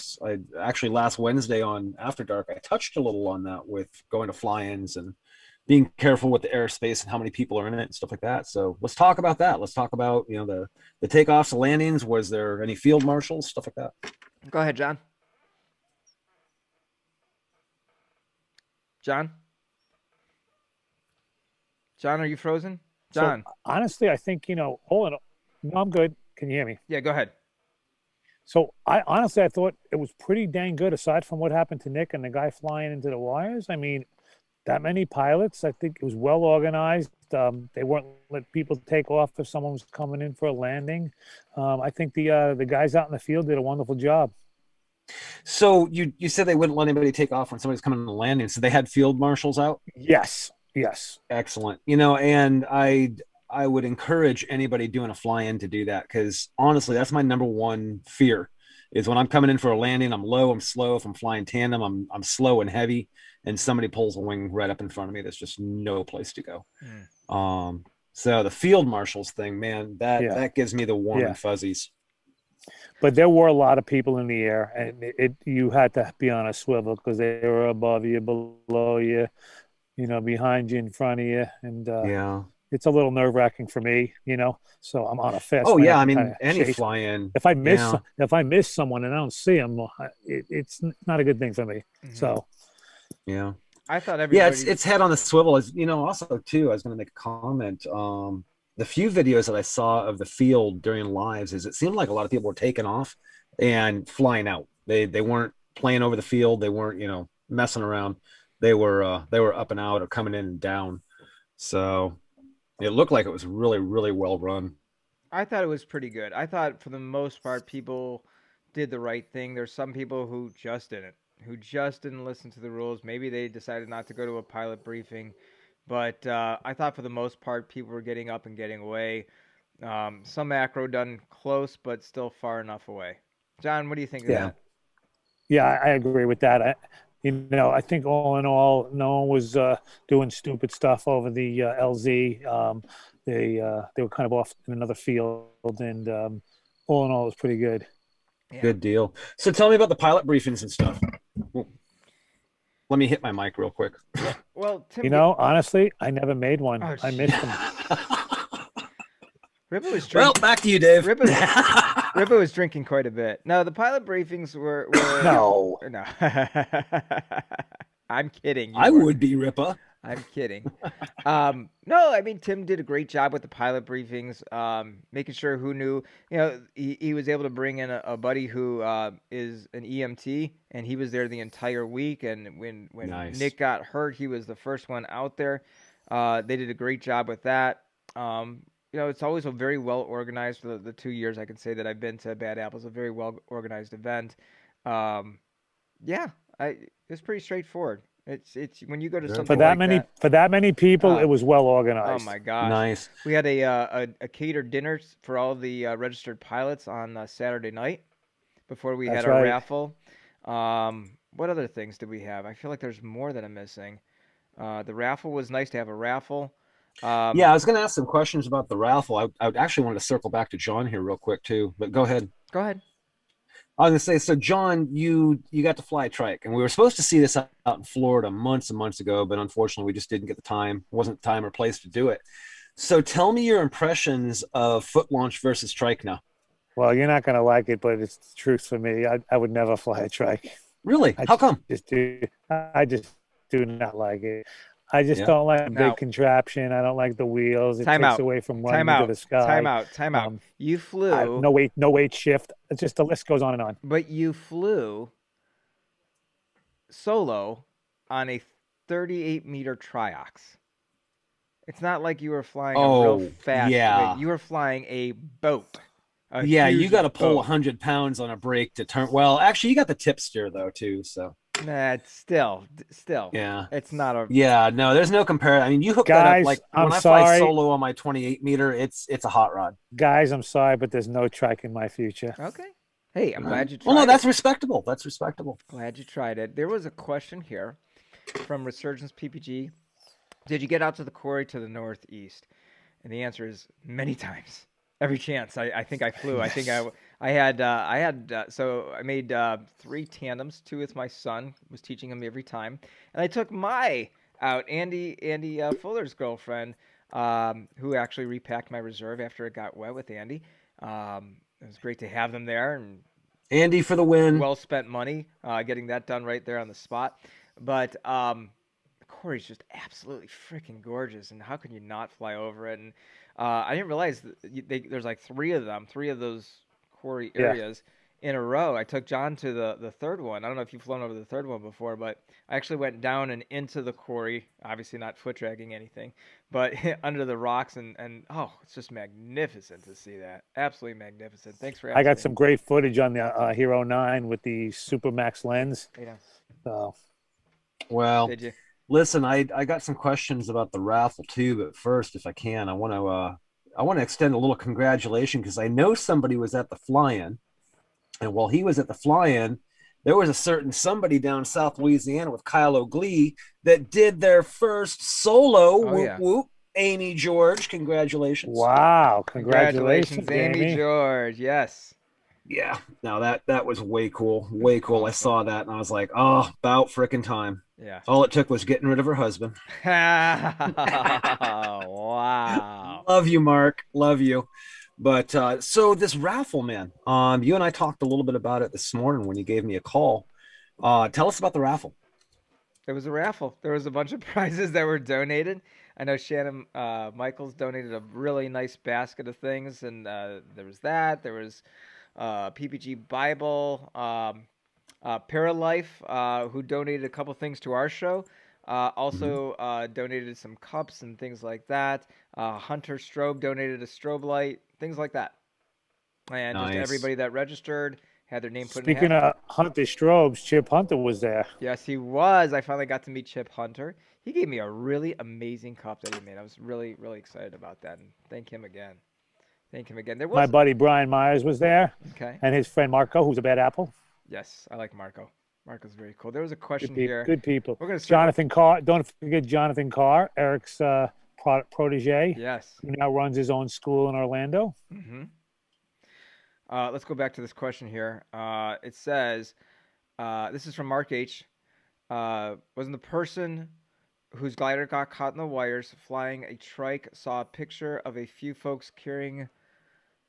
actually last Wednesday on After Dark, I touched a little on that with going to fly-ins and being careful with the airspace and how many people are in it and stuff like that. So let's talk about that. Let's talk about, the takeoffs, the landings. Was there any field marshals, stuff like that?
Go ahead, John. John? John, are you frozen? John.
So honestly, I think, all in all, no, I'm good. Can you hear me?
Yeah, go ahead.
So I thought it was pretty dang good, aside from what happened to Nick and the guy flying into the wires. I mean, that many pilots, I think it was well organized. They weren't let people take off if someone was coming in for a landing. I think the guys out in the field did a wonderful job.
So you said they wouldn't let anybody take off when somebody's coming to landing. So they had field marshals out?
Yes.
Excellent. And I would encourage anybody doing a fly-in to do that, because honestly, that's my number one fear is when I'm coming in for a landing, I'm low, I'm slow. If I'm flying tandem, I'm slow and heavy, and somebody pulls a wing right up in front of me. There's just no place to go. So the field marshals thing, man, that gives me the warm and fuzzies.
But there were a lot of people in the air, and you had to be on a swivel because they were above you, below you, behind you, in front of you, and it's a little nerve-wracking for me, So I'm on a fast.
Oh yeah, I mean, any fly-in.
If I miss someone and I don't see them, it's not a good thing for me. Mm-hmm. So
yeah,
I thought everybody.
Yeah, it's head on the swivel. As also too, I was going to make a comment. The few videos that I saw of the field during lives is it seemed like a lot of people were taking off and flying out. They weren't playing over the field. They weren't messing around. They were up and out or coming in and down. So it looked like it was really, really well run.
I thought it was pretty good. I thought for the most part people did the right thing. There's some people who just didn't listen to the rules. Maybe they decided not to go to a pilot briefing. But I thought for the most part people were getting up and getting away. Some macro done close, but still far enough away. John, what do you think of that?
Yeah, I agree with that. I think all in all, no one was doing stupid stuff over the LZ. They were kind of off in another field, and all in all, it was pretty good.
Yeah. Good deal. So tell me about the pilot briefings and stuff. Let me hit my mic real quick.
Well, Tim,
honestly, I never made one.
Oh,
I missed them.
Ripa was
drinking. Well, back to you, Dave.
Ripa was drinking quite a bit. No, the pilot briefings were
No.
I'm kidding.
I would be Ripa.
I'm kidding. No, I mean, Tim did a great job with the pilot briefings, making sure who knew. He was able to bring in a buddy who is an EMT, and he was there the entire week. And when
nice.
Nick got hurt, he was the first one out there. They did a great job with that. It's always a very well organized. For the 2 years I can say that I've been to Bad Apples, a very well organized event. It's pretty straightforward. It's when you go to something
for that many people, it was well organized.
Oh my gosh!
Nice.
We had a catered dinner for all the registered pilots on Saturday night before we had our raffle. What other things did we have? I feel like there's more that I'm missing. The raffle was nice to have a raffle.
I was going to ask some questions about the raffle. I actually wanted to circle back to John here real quick too, but go ahead.
Go ahead.
I was going to say, so John, you got to fly trike, and we were supposed to see this out in Florida months and months ago, but unfortunately we just didn't get the time. It wasn't time or place to do it. So tell me your impressions of foot launch versus trike now.
Well, you're not going to like it, but it's the truth for me. I would never fly a trike.
Really? How come?
I just do not like it. I just don't like the big contraption. I don't like the wheels. It takes away from running into the sky.
Time out. You flew.
No weight shift. It's just the list goes on and on.
But you flew solo on a 38-meter triox. It's not like you were flying a real fast.
Yeah.
You were flying a boat.
You got to pull 100 pounds on a brake to turn. Well, actually, you got the tip steer though too. So.
Nah, it's still.
Yeah.
It's not a.
Yeah, no, there's no comparison. I mean, you hook that up like when I fly solo on my 28-meter, it's a hot rod.
Guys, I'm sorry, but there's no trike in my future.
Okay. Hey, I'm glad you tried
it. Well, no, that's
it.
respectable. That's respectable.
Glad you tried it. There was a question here from Resurgence PPG. Did you get out to the quarry to the northeast? And the answer is many times. Every chance. I think I flew. I think I made 3 tandems, 2 with my son, was teaching him every time. And I took my out. Andy Fuller's girlfriend, who actually repacked my reserve after it got wet with Andy. It was great to have them there, and
Andy for the win.
well spent money getting that done right there on the spot. But Corey's just absolutely freaking gorgeous, and how can you not fly over it? And I didn't realize that there's like three of those Corey areas in a row. I took John to the third one. I don't know if you've flown over the third one before, but I actually went down and into the Corey, obviously not foot dragging anything, but under the rocks, and oh, it's just magnificent to see that. Absolutely magnificent. Thanks for asking.
I got some great footage on the Hero 9 with the Super Max lens.
Yeah.
So,
well,
did you?
Listen, I got some questions about the raffle too, but first, if I can, I want to extend a little congratulation because I know somebody was at the fly-in, and while he was at the fly-in, there was a certain somebody down South Louisiana with Kyle O'Glee that did their first solo. Whoop whoop! Amy George, congratulations!
Wow, congratulations,
Amy George. Yes.
Yeah, no, that was way cool. Way cool. Awesome. I saw that and I was like, oh, about frickin' time.
Yeah.
All it took was getting rid of her husband.
Wow.
Love you, Mark. Love you. But so this raffle, man, you and I talked a little bit about it this morning when you gave me a call. Tell us about the raffle.
There was a raffle. There was a bunch of prizes that were donated. I know Shannon Michaels donated a really nice basket of things, and there was that. There was PPG Bible, Paralife, who donated a couple things to our show. Also donated some cups and things like that. Hunter Strobe donated a strobe light, things like that. And just everybody that registered had their name put in.
Speaking of Hunter Strobes, Chip Hunter was there.
Yes, he was. I finally got to meet Chip Hunter. He gave me a really amazing cup that he made. I was really, really excited about that, and thank him again.
My buddy Brian Myers was there.
Okay.
And his friend Marco, who's a bad apple.
Yes, I like Marco. Marco's very cool. There was a question
here. Good people.
We're gonna
Jonathan Carr. Don't forget Jonathan Carr, Eric's protege.
Yes.
Who now runs his own school in Orlando.
Mm-hmm. Let's go back to this question here. It says, this is from Mark H. Wasn't the person whose glider got caught in the wires flying a trike saw a picture of a few folks carrying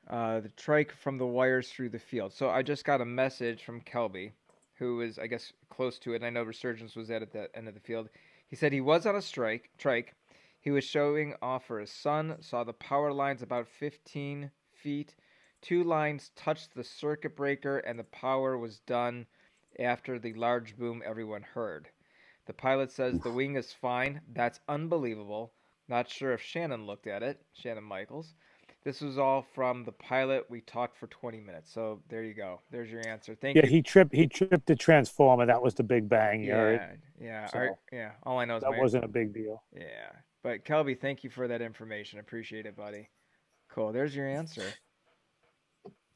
the trike from the wires through the field. So I just got a message from Kelby, who is, I guess, close to it. And I know Resurgence was at the end of the field. He said he was on a trike. He was showing off for his son, saw the power lines about 15 feet. 2 lines touched the circuit breaker, and the power was done after the large boom everyone heard. The pilot says the wing is fine. That's unbelievable. Not sure if Shannon looked at it, Shannon Michaels. This was all from the pilot. We talked for 20 minutes. So there you go. There's your answer. Thank you.
Yeah, he tripped the transformer. That was the big bang.
Yeah. So all I know is
that wasn't a big deal.
Yeah. But Kelby, thank you for that information. Appreciate it, buddy. Cool. There's your answer.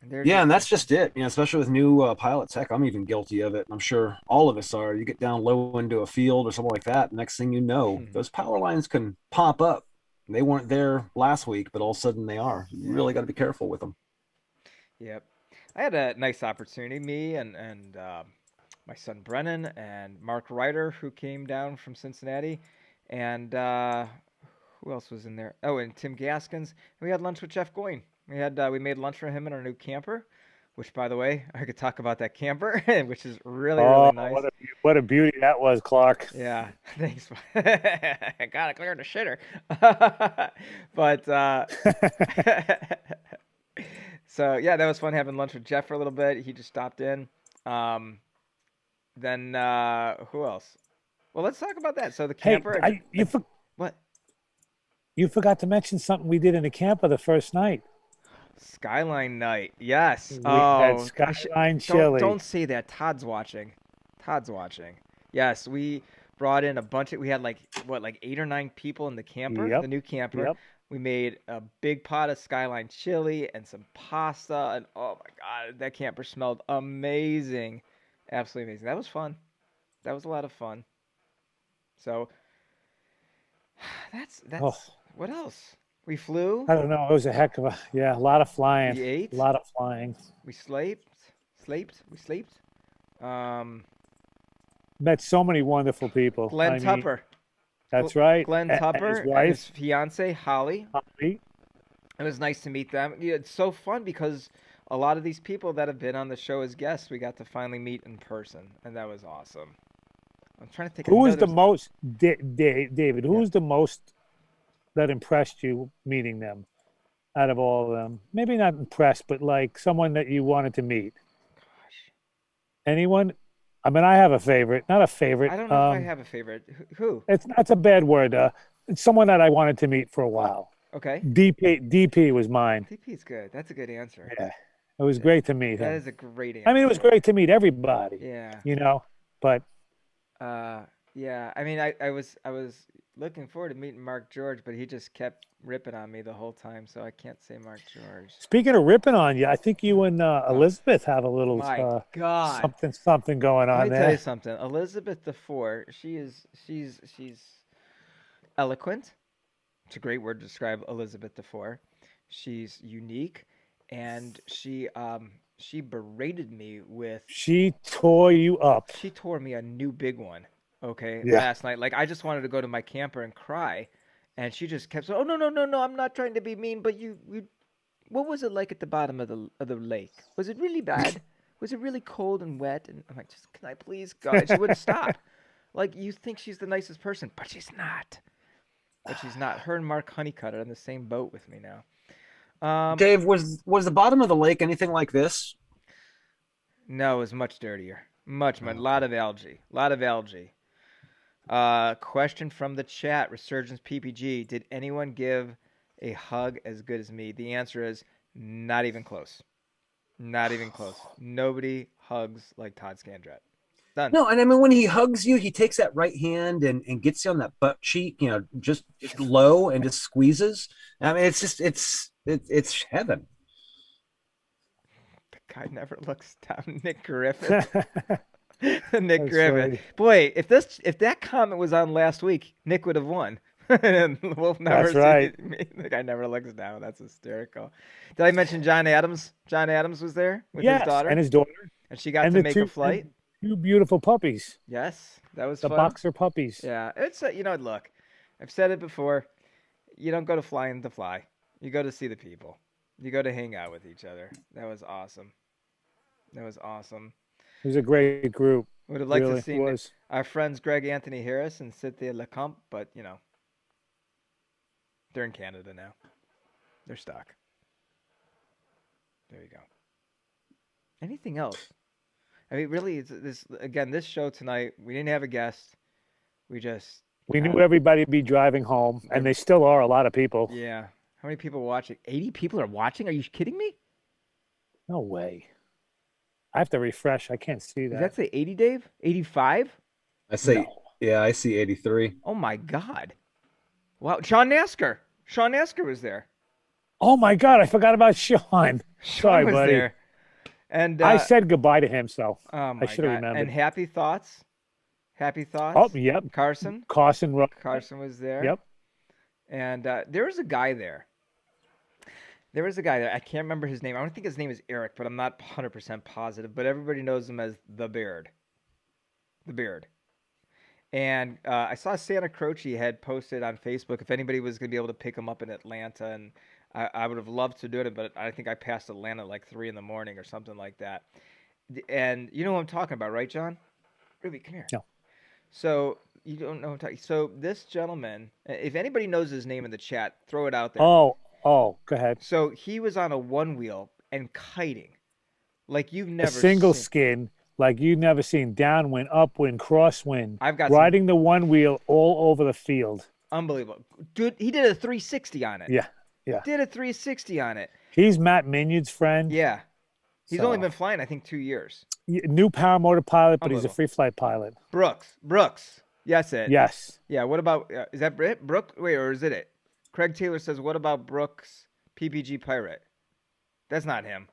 And that's just it. Especially with new pilots. Heck, I'm even guilty of it. I'm sure all of us are. You get down low into a field or something like that. Next thing you know, those power lines can pop up. They weren't there last week, but all of a sudden they are. You really got to be careful with them.
Yep. I had a nice opportunity. Me and my son Brennan and Mark Ryder, who came down from Cincinnati, and who else was in there? Oh, and Tim Gaskins. We had lunch with Jeff Goyne. We made lunch for him in our new camper, which, by the way, I could talk about that camper, which is really nice.
What a beauty that was, Clark.
Yeah, thanks. I gotta clear the shitter. But so yeah, that was fun having lunch with Jeff for a little bit. He just stopped in. Then who else? Well, let's talk about that. So the camper. What?
You forgot to mention something we did in the camper the first night.
Skyline night, yes.
We had Skyline chili.
Don't say that. Todd's watching. Yes, we brought in a bunch of. We had like 8 or 9 people in the camper, the new camper.
Yep.
We made a big pot of Skyline chili and some pasta, and oh my god, that camper smelled amazing, absolutely amazing. That was fun. That was a lot of fun. So that's. What else? We flew.
I don't know. It was a heck of a lot of flying.
We ate.
A lot of flying.
We slept. We slept.
Met so many wonderful people.
Glenn Tupper.
That's right.
Glenn
And
Tupper
his
and his
wife,
fiance Holly.
Holly.
It was nice to meet them. Yeah, it's so fun because a lot of these people that have been on the show as guests, we got to finally meet in person, and that was awesome. I'm trying to think.
Who
I know
was the
there's
most, David? Who
Yeah.
was the most that impressed you meeting them out of all of them? Maybe not impressed, but like someone that you wanted to meet.
Gosh,
Anyone? I mean, I have a favorite. Not a favorite.
I don't know if I have a favorite. Who?
It's a bad word. It's someone that I wanted to meet for a while.
Okay.
DP was mine.
DP's good. That's a good answer.
Yeah, it was
Yeah.
great to meet
That
him.
is a great
I mean, it was
answer.
great to meet everybody.
Yeah.
You know, but
Yeah. I mean, I was looking forward to meeting Mark George, but he just kept ripping on me the whole time, so I can't say Mark George.
speaking of ripping on you, I think you and Elizabeth have a little
My God.
something going
Let
on
me tell you
there.
something. Elizabeth DeFore, she's eloquent. It's a great word to describe Elizabeth DeFore. She's unique, and she berated me with
She tore you up.
she tore me a new big one. Okay,
Yeah.
last night. Like I just wanted to go to my camper and cry, and she just kept saying, "Oh no! I'm not trying to be mean, but you what was it like at the bottom of the lake? Was it really bad? Was it really cold and wet?" And I'm like, "Just can I please go?" And she wouldn't stop. Like you think she's the nicest person, but she's not. But she's not. Her and Mark Honeycutt are on the same boat with me now.
Dave, was the bottom of the lake anything like this?
No, it was much dirtier. Much, a
Oh,
lot of algae. A lot of algae. Question from the chat, Resurgence PPG. Did anyone give a hug as good as me? The answer is not even close. Not even close. Nobody hugs like Todd Scandrett. Done.
No, and I mean when he hugs you, he takes that right hand and gets you on that butt cheek, just low and just squeezes. I mean, it's just it's heaven.
The guy never looks down. Nick Griffith. Nick
That's
Griffith.
funny.
Boy, if that comment was on last week, Nick would have won. And we'll never
That's right.
see me. The guy never looks down. That's hysterical. Did I mention John Adams? John Adams was there with his
Yes,
daughter,
and his daughter,
and she got
and
to
the
make a flight.
and two beautiful puppies,
Yes, that was
the
fun.
boxer puppies.
Yeah, it's look, I've said it before. You don't go to flying to fly. You go to see the people. You go to hang out with each other. That was awesome. That was awesome.
It was a great group.
Would have liked
Really
to see
was.
our friends Greg Anthony Harris and Cynthia Lecomte, but they're in Canada now. They're stuck. There you go. Anything else? I mean, really, it's this show tonight. We didn't have a guest. We just
We knew everybody would be driving home, and they still are a lot of people.
yeah. How many people watching? 80 people are watching. Are you kidding me?
No way. I have to refresh. I can't see
Does
that.
that say 80, Dave? 85?
I say,
No.
yeah, I see 83.
Oh my God! Wow, Sean Nasker. Sean Nasker was there.
Oh my God, I forgot about Sean.
Sean
Sorry,
was
buddy.
there. And
I said goodbye to him, so
oh my
I should have
God.
remembered.
And Happy Thoughts. Happy Thoughts.
Oh, yep.
Carson.
Carson Road.
Carson was there.
Yep.
And there was a guy there. There was a guy there. I can't remember his name. I don't think his name is Eric, but I'm not 100% positive. But everybody knows him as the Beard. The Beard. And I saw Santa Croce had posted on Facebook if anybody was going to be able to pick him up in Atlanta. And I would have loved to do it, but I think I passed Atlanta at like 3 in the morning or something like that. And you know what I'm talking about, right, John? Ruby, come here.
No.
So you don't know what I'm talking. So this gentleman, if anybody knows his name in the chat, throw it out there.
Oh, go ahead.
So he was on a one wheel and kiting, like you've never
A single
seen.
skin, like you've never seen. Downwind, upwind, crosswind.
I've got
riding the one wheel all over the field.
Unbelievable, dude. He did a 360 on it.
Yeah.
Did a 360 on it.
He's Matt Minyard's friend.
Yeah. He's
So-
only been flying, I think, 2 years.
New paramotor pilot, but he's a
Unbelievable.
free flight pilot.
Brooks. Yes, it.
Yes.
Yeah. What about is that Brit? Brooks? Wait, or is it? Craig Taylor says, "What about Brooks PPG Pirate?" That's not him.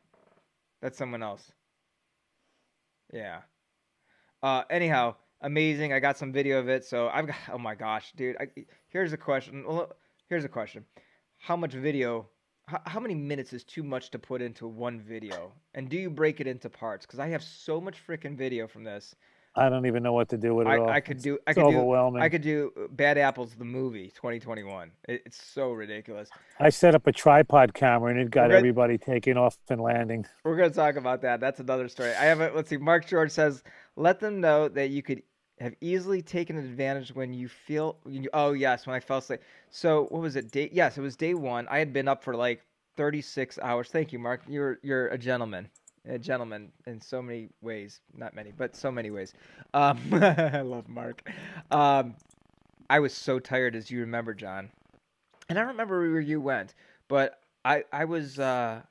That's someone else. Yeah. Anyhow, amazing. I got some video of it. So I've got. Oh my gosh, dude. Here's a question. Well, here's a question. How much video? How many minutes is too much to put into one video? And do you break it into parts? Because I have so much freaking video from this.
I don't even know what to do with it all.
I could do.
It's overwhelming.
I could do Bad Apples the movie 2021. It's so ridiculous.
I set up a tripod camera and it got
We're
everybody taking off and landing.
gonna talk about that. That's another story. I have a. Let's see. Mark George says, "Let them know that you could have easily taken advantage when you feel." Oh yes, when I fell asleep. So what was it? Yes, it was day one. I had been up for like 36 hours. Thank you, Mark. You're a gentleman. A gentleman in so many ways. Not many, but so many ways. I love Mark. I was so tired, as you remember, John. And I don't remember where you went, but I was. Oh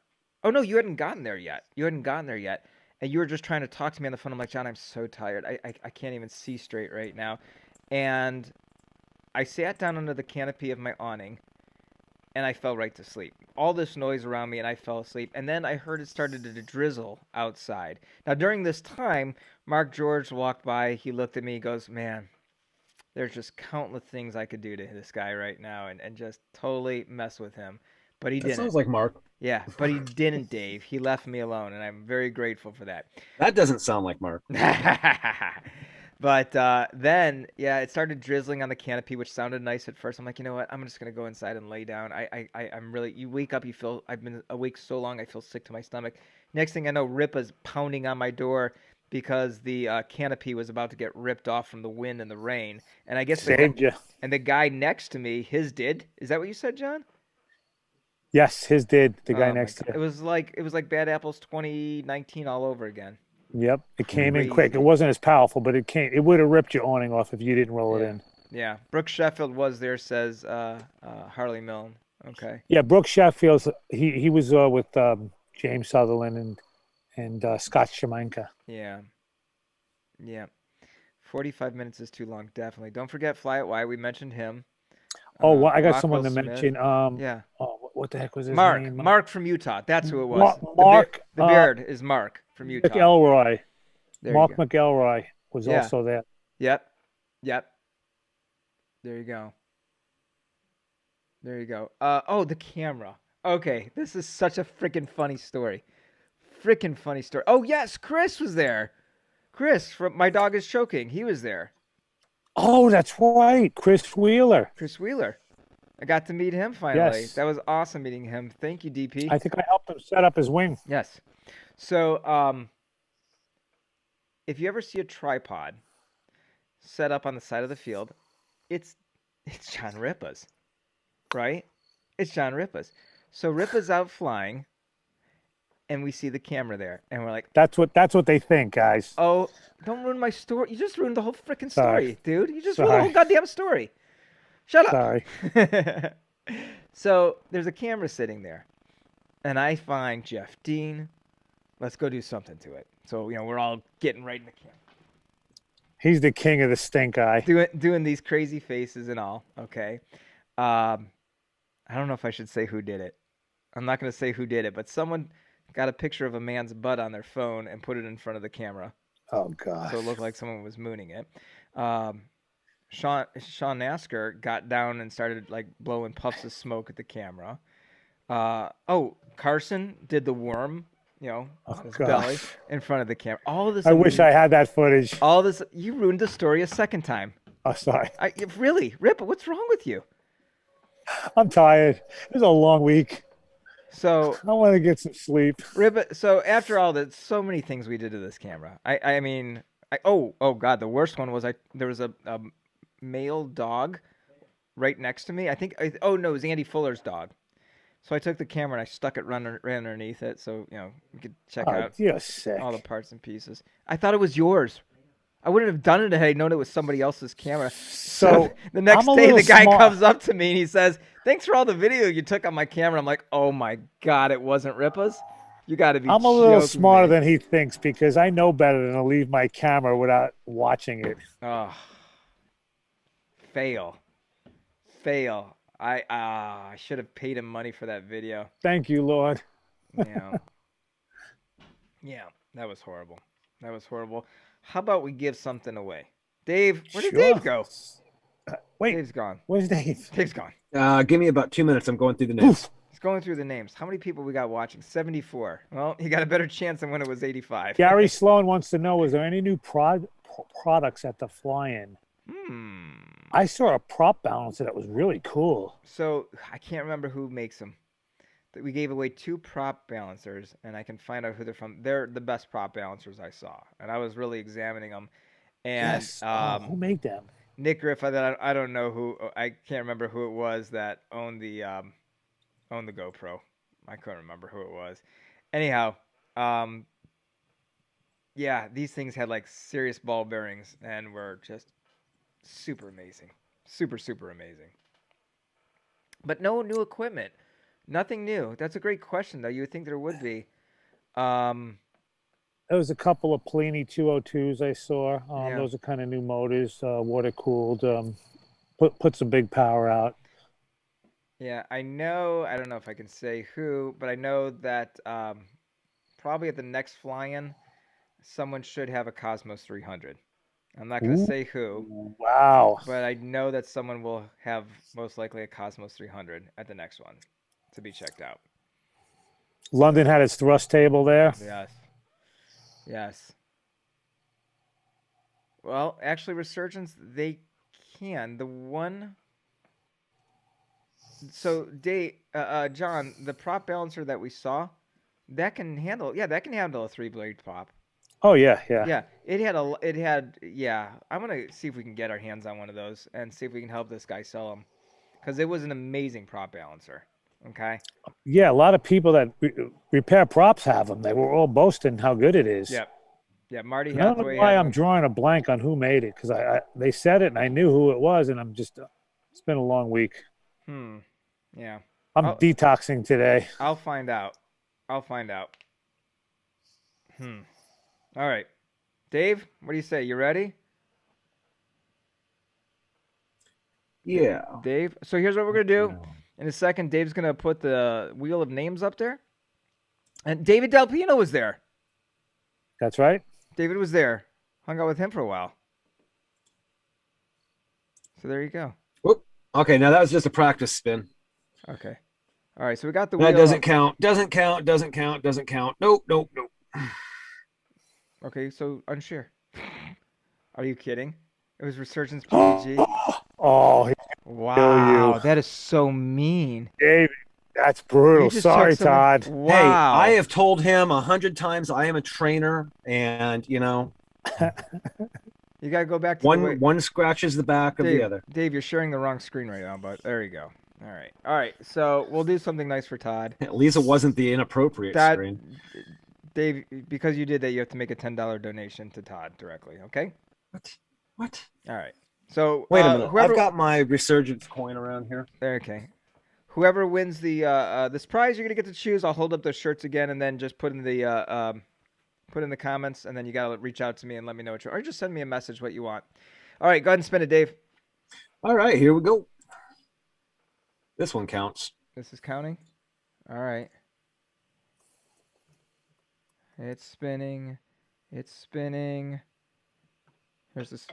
no, you hadn't gotten there yet. And you were just trying to talk to me on the phone. I'm like, John, I'm so tired. I can't even see straight right now. And I sat down under the canopy of my awning, and I fell right to sleep. All this noise around me, and I fell asleep. And then I heard it started to drizzle outside. Now, during this time, Mark George walked by. He looked at me. He goes, man, there's just countless things I could do to this guy right now and just totally mess with him. But he didn't.
Sounds like Mark.
Yeah, but he didn't, Dave. He left me alone, and I'm very grateful for that.
That doesn't sound like Mark.
But then, yeah, it started drizzling on the canopy, which sounded nice at first. I'm like, you know what? I'm just gonna go inside and lay down. I'm really. You wake up, you feel. I've been awake so long, I feel sick to my stomach. Next thing I know, Ripa's pounding on my door because the canopy was about to get ripped off from the wind and the rain. And I guess the guy next to me, his did. Is that what you said, John?
Yes, his did. The guy next to
you. It was like Bad Apples 2019 all over again.
Yep, it came in quick. It wasn't as powerful, but it came. It would have ripped your awning off if you didn't roll it in.
Yeah, Brooke Sheffield was there. Says Harley Milne. Okay.
Yeah, Brooke Sheffield. He was with James Sutherland and Scott Shemenka.
Yeah. 45 minutes is too long. Definitely. Don't forget Fly It Wide. We mentioned him.
Oh, I got
Rockwell
someone to
Smith.
mention.
Yeah.
Oh, what the heck was his name?
Mark from Utah. That's who it was.
Mark.
The beard is Mark from Utah.
McElroy.
Mark
McElroy was also there.
Yep. There you go. Oh, the camera. Okay, this is such a freaking funny story. Oh yes, Chris was there. Chris from My Dog Is Choking. He was there.
Oh, that's right. Chris Wheeler.
I got to meet him finally.
Yes.
That was awesome meeting him. Thank you, DP.
I think I helped him set up his wing.
Yes. So, if you ever see a tripod set up on the side of the field, it's John Ripa's, right? It's John Ripa's. So Ripa's out flying, and we see the camera there, and we're like,
That's what they think, guys.
oh, don't ruin my story. You just ruined the whole freaking story, dude. You just ruined the
Sorry.
whole goddamn story. Shut up.
Sorry.
So there's a camera sitting there, and I find Jeff Dean. Let's go do something to it. So, we're all getting right in the camera.
He's the king of the stink eye.
Doing these crazy faces and all, okay? I don't know if I should say who did it. I'm not going to say who did it, but someone got a picture of a man's butt on their phone and put it in front of the camera.
Oh, God.
So it looked like someone was mooning it. Sean Nasker got down and started, blowing puffs of smoke at the camera. Carson did the worm. On his belly in front of the camera. All of this.
I wish I had that footage.
All this. You ruined the story a second time.
Oh, sorry.
Really, Ripa, what's wrong with you?
I'm tired. It was a long week.
So
I want to get some sleep.
Ripa. So after all that, so many things we did to this camera. Oh God, the worst one was there was a male dog right next to me. It was Andy Fuller's dog. So I took the camera and I stuck it right underneath it, so you could check out
you're sick.
all the parts and pieces. I thought it was yours. I wouldn't have done it had I known it was somebody else's camera.
So
the next day, the guy comes up to me and he says, "Thanks for all the video you took on my camera." I'm like, "Oh my God, it wasn't Ripa's? You got to be."
I'm a little
joking
smarter
me.
than he thinks because I know better than to leave my camera without watching it.
Oh, fail. I should have paid him money for that video.
Thank you, Lord.
Yeah, that was horrible. How about we give something away? Dave, where did Dave go?
Wait,
Dave's gone.
Where's Dave?
Dave's gone.
Give me about 2 minutes. I'm going through the names.
He's going through the names. How many people we got watching? 74. Well, he got a better chance than when it was 85.
Gary Sloan wants to know, is there any new products at the fly-in.
Hmm.
I saw a prop balancer that was really cool.
So I can't remember who makes them. We gave away 2 prop balancers, and I can find out who they're from. They're the best prop balancers I saw, and I was really examining them. And
Yes. Oh, who made them?
Nick Ripa, that I don't know who. I can't remember who it was that owned the GoPro. I couldn't remember who it was. Anyhow, yeah, these things had like serious ball bearings and were just super amazing, super amazing. But no new equipment. Nothing new. That's a great question, though. You would think there would be.
There was a couple of Plini 202s I saw.
Yeah.
Those are kind of new motors, water cooled. Put some big power out.
Yeah, I know. I don't know if I can say who, but I know that probably at the next fly-in, someone should have a Cosmos 300. I'm not going to say who.
Wow.
But I know that someone will have most likely a Cosmos 300 at the next one to be checked out.
London had its thrust table there.
Yes. Yes. Well, actually, Resurgence, they can. The one. So, John, the prop balancer that we saw, that can handle. Yeah, that can handle a 3-blade prop.
Oh yeah.
Yeah, yeah. I'm gonna see if we can get our hands on one of those and see if we can help this guy sell them, because it was an amazing prop balancer. Okay.
Yeah, a lot of people that repair props have them. They were all boasting how good it is.
Yep. Yeah, Marty
I don't know
Hathaway.
why I'm drawing a blank on who made it, because they said it and I knew who it was, and I'm just it's been a long week.
Yeah.
I'm detoxing today.
I'll find out. All right. Dave, what do you say? You ready?
Yeah.
Dave. So here's what we're going to do. In a second, Dave's going to put the wheel of names up there. And David Del Pino was there.
That's right.
David was there. Hung out with him for a while. So there you go.
Whoop. Okay, now that was just a practice spin.
Okay. All right, so we got the wheel.
That doesn't count. Doesn't count. Nope.
Okay, so unsure. Are you kidding? It was Resurgence PPG.
Oh,
wow. That is so mean.
David, that's brutal. Sorry, Todd.
Wow.
Hey, I have told him 100 times I am a trainer, and you know,
you gotta go back to
one scratches the back of the other.
Dave, you're sharing the wrong screen right now, but there you go. All right. So we'll do something nice for Todd.
At least it wasn't the inappropriate screen.
Dave, because you did that, you have to make a $10 donation to Todd directly. Okay?
What?
All right. So
wait a minute. I've got my Resurgence coin around here.
Okay. Whoever wins this prize, you're gonna get to choose. I'll hold up those shirts again, and then just put in the comments, and then you gotta reach out to me and let me know or just send me a message what you want. All right, go ahead and spin it, Dave.
All right, here we go. This one counts.
This is counting. All right. It's spinning. Here's this.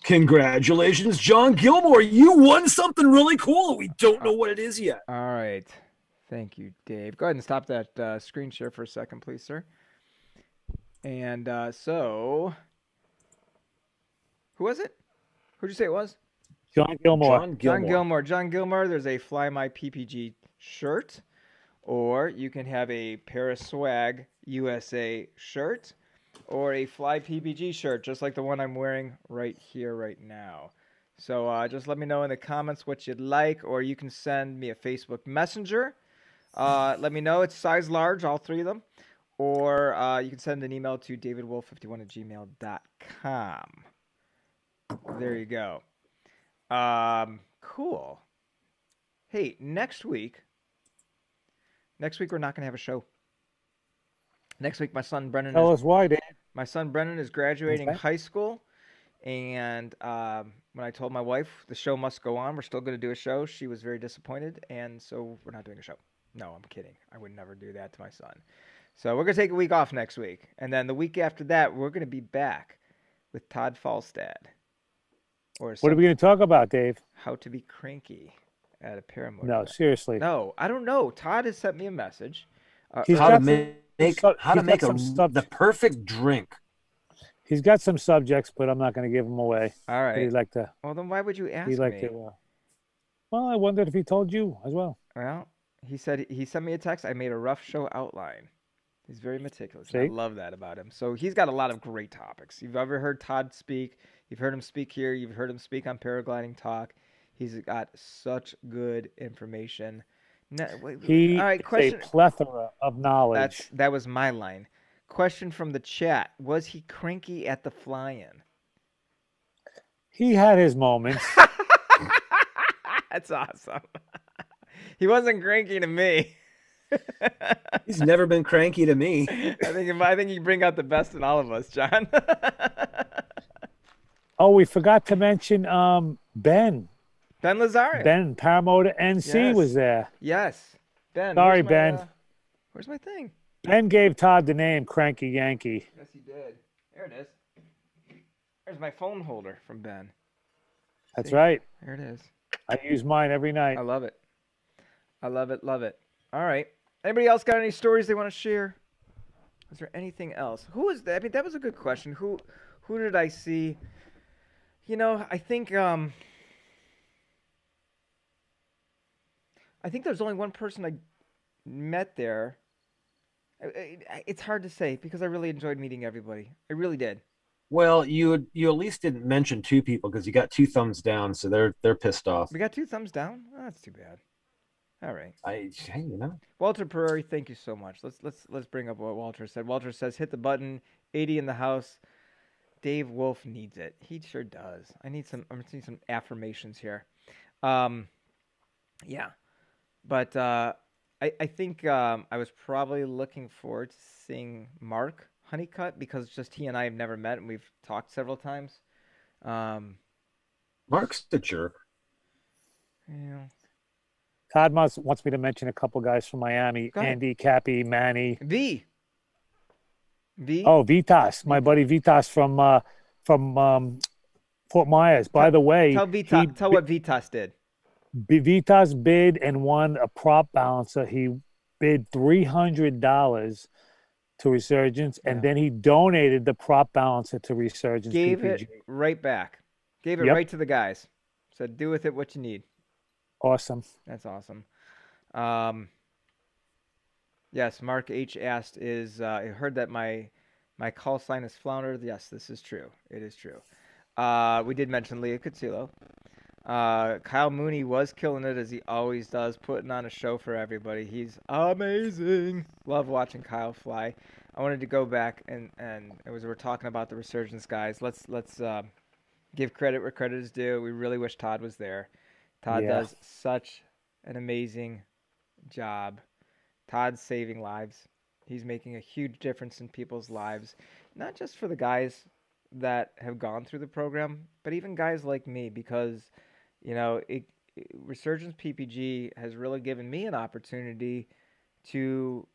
Congratulations, John Gilmore. You won something really cool. We don't know what it is yet.
All right. Thank you, Dave. Go ahead and stop that screen share for a second, please, sir. And so, who was it? Who'd you say it was?
John Gilmore.
John Gilmore. There's a Fly My PPG shirt, or you can have a Paraswag USA shirt, or a Fly PPG shirt, just like the one I'm wearing right here, right now. So just let me know in the comments what you'd like, or you can send me a Facebook Messenger. Let me know. It's size large, all 3 of them. Or you can send an email to davidwolf51@gmail.com. There you go. Cool. Hey, next week we're not going to have a show. Next week, my son Brennan.
Tell us why, Dave.
My son Brennan is graduating high school, and when I told my wife the show must go on, we're still going to do a show, she was very disappointed, and so we're not doing a show. No, I'm kidding. I would never do that to my son. So we're going to take a week off next week, and then the week after that, we're going to be back with Todd Falstad.
What are we going to talk about, Dave?
How to be cranky at a paramotor.
No, seriously.
No, I don't know. Todd has sent me a message.
How to make the perfect drink.
He's got some subjects, but I'm not going to give them away.
All
But he'd
right.
like to.
Well, then why would you
He'd
ask
like
me?
to. Well, I wondered if he told you as well.
Well, he said he sent me a text. I made a rough show outline. He's very meticulous. And I
See?
love that about him. So he's got a lot of great topics. You've ever heard Todd speak? You've heard him speak here. You've heard him speak on Paragliding Talk. He's got such good information.
He
All right,
is
question.
a plethora of knowledge.
That was my line. Question from the chat: was he cranky at the fly-in?
He had his moments.
That's awesome. He wasn't cranky to me.
He's never been cranky to me.
I think you bring out the best in all of us, John.
Oh, we forgot to mention Ben.
Ben Lazare.
Ben Paramotor NC was there.
Yes. Ben.
Sorry, Ben.
Where's my thing?
Ben gave Todd the name Cranky Yankee.
Yes, he did. There it is. There's my phone holder from Ben.
That's right.
There it is.
I use mine every night.
I love it. I love it. Love it. All right. Anybody else got any stories they want to share? Is there anything else? Who was that? I mean, that was a good question. Who did I see? You know, I think there's only one person I met there. It's hard to say because I really enjoyed meeting everybody. I really did.
Well, you at least didn't mention two people because you got two thumbs down, so they're pissed off.
We got 2 thumbs down. Oh, that's too bad. All right.
Hey,
Walter Pereri, thank you so much. Let's bring up what Walter said. Walter says, "Hit the button. 80 in the house. Dave Wolf needs it. He sure does. I'm gonna need some affirmations here. Yeah, but I think I was probably looking forward to seeing Mark Honeycutt because just he and I have never met and we've talked several times.
Mark's the jerk.
Yeah.
Todd wants me to mention a couple guys from Miami. Andy, Cappy, Manny.
V.
Oh, Vitas. My buddy Vitas from Fort Myers. By the way,
tell what Vitas did.
Vitas bid and won a prop balancer. He bid $300 to Resurgence, and then he donated the prop balancer to Resurgence.
Gave
PPG.
it right back. Gave it right to the guys. Said, do with it what you need.
Awesome.
That's awesome. Yes, Mark H asked, I heard that my call sign is Flounder. Yes, this is true. It is true. We did mention Leo Cutillo. Kyle Mooney was killing it as he always does, putting on a show for everybody. He's amazing. Love watching Kyle fly. I wanted to go back and as we're talking about the Resurgence guys, let's give credit where credit is due. We really wish Todd was there. Todd does such an amazing job. Todd's saving lives. He's making a huge difference in people's lives, not just for the guys that have gone through the program, but even guys like me, because, you know, Resurgence PPG has really given me an opportunity to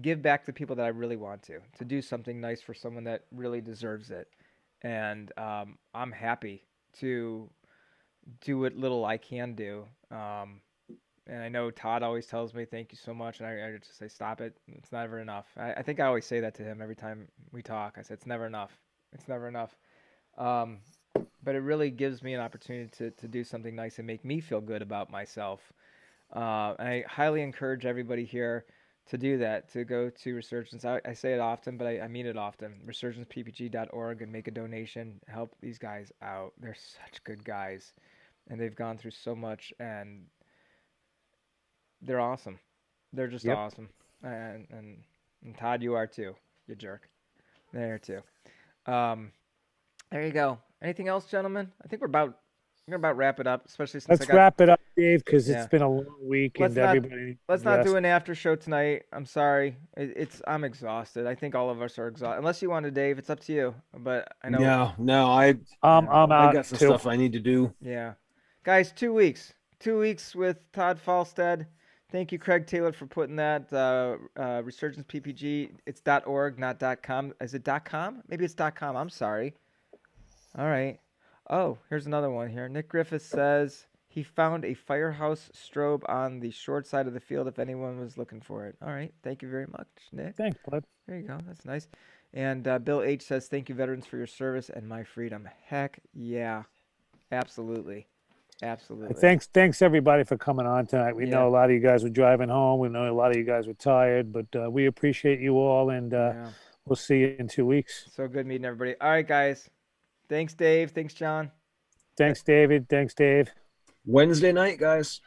give back to people that I really want to do something nice for someone that really deserves it. And I'm happy to do what little I can do. And I know Todd always tells me, thank you so much. And I just say, stop it. It's never enough. I think I always say that to him every time we talk. I said, it's never enough. It's never enough. But it really gives me an opportunity to do something nice and make me feel good about myself. And I highly encourage everybody here to do that, to go to Resurgence. I say it often, but I mean it often. Resurgencepppg.org and make a donation. Help these guys out. They're such good guys. And they've gone through so much, and they're awesome. They're just awesome. And Todd, you are too. You jerk. There too. There you go. Anything else, gentlemen? I think we're about wrap it up, especially since
Let's wrap it up, Dave, because it's been a long week
let's
and
not,
everybody.
Let's not do an after show tonight. I'm sorry. I'm exhausted. I think all of us are exhausted. Unless you want to, Dave, it's up to you. But I know.
No, I'm out. I got some stuff I need to do.
Yeah, guys, 2 weeks. 2 weeks with Todd Falstead. Thank you, Craig Taylor, for putting that. Resurgence PPG. It's .org, not .com. Is it .com? Maybe it's .com. I'm sorry. All right. Oh, here's another one here. Nick Griffiths says He found a firehouse strobe on the short side of the field if anyone was looking for it. All right. Thank you very much, Nick.
Thanks, bud.
There you go. That's nice. And Bill H says, thank you, veterans, for your service and my freedom. Heck yeah. Absolutely. Absolutely.
Thanks everybody for coming on tonight. We know a lot of you guys were driving home. We know a lot of you guys were tired, but we appreciate you all, and we'll see you in 2 weeks.
So good meeting everybody. All right, guys. Thanks, Dave. Thanks, John.
Thanks, David. Thanks, Dave.
Wednesday night, guys.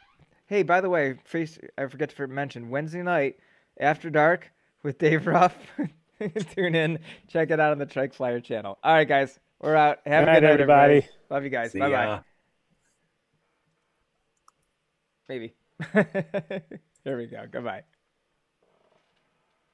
Hey, by the way, I forget to mention, Wednesday night, After Dark with Dave Ruff. Tune in. Check it out on the Trike Flyer channel. All right, guys. We're out. Have a good night, everybody. Love you guys.
See
Bye-bye.
ya.
Maybe. There we go. Goodbye.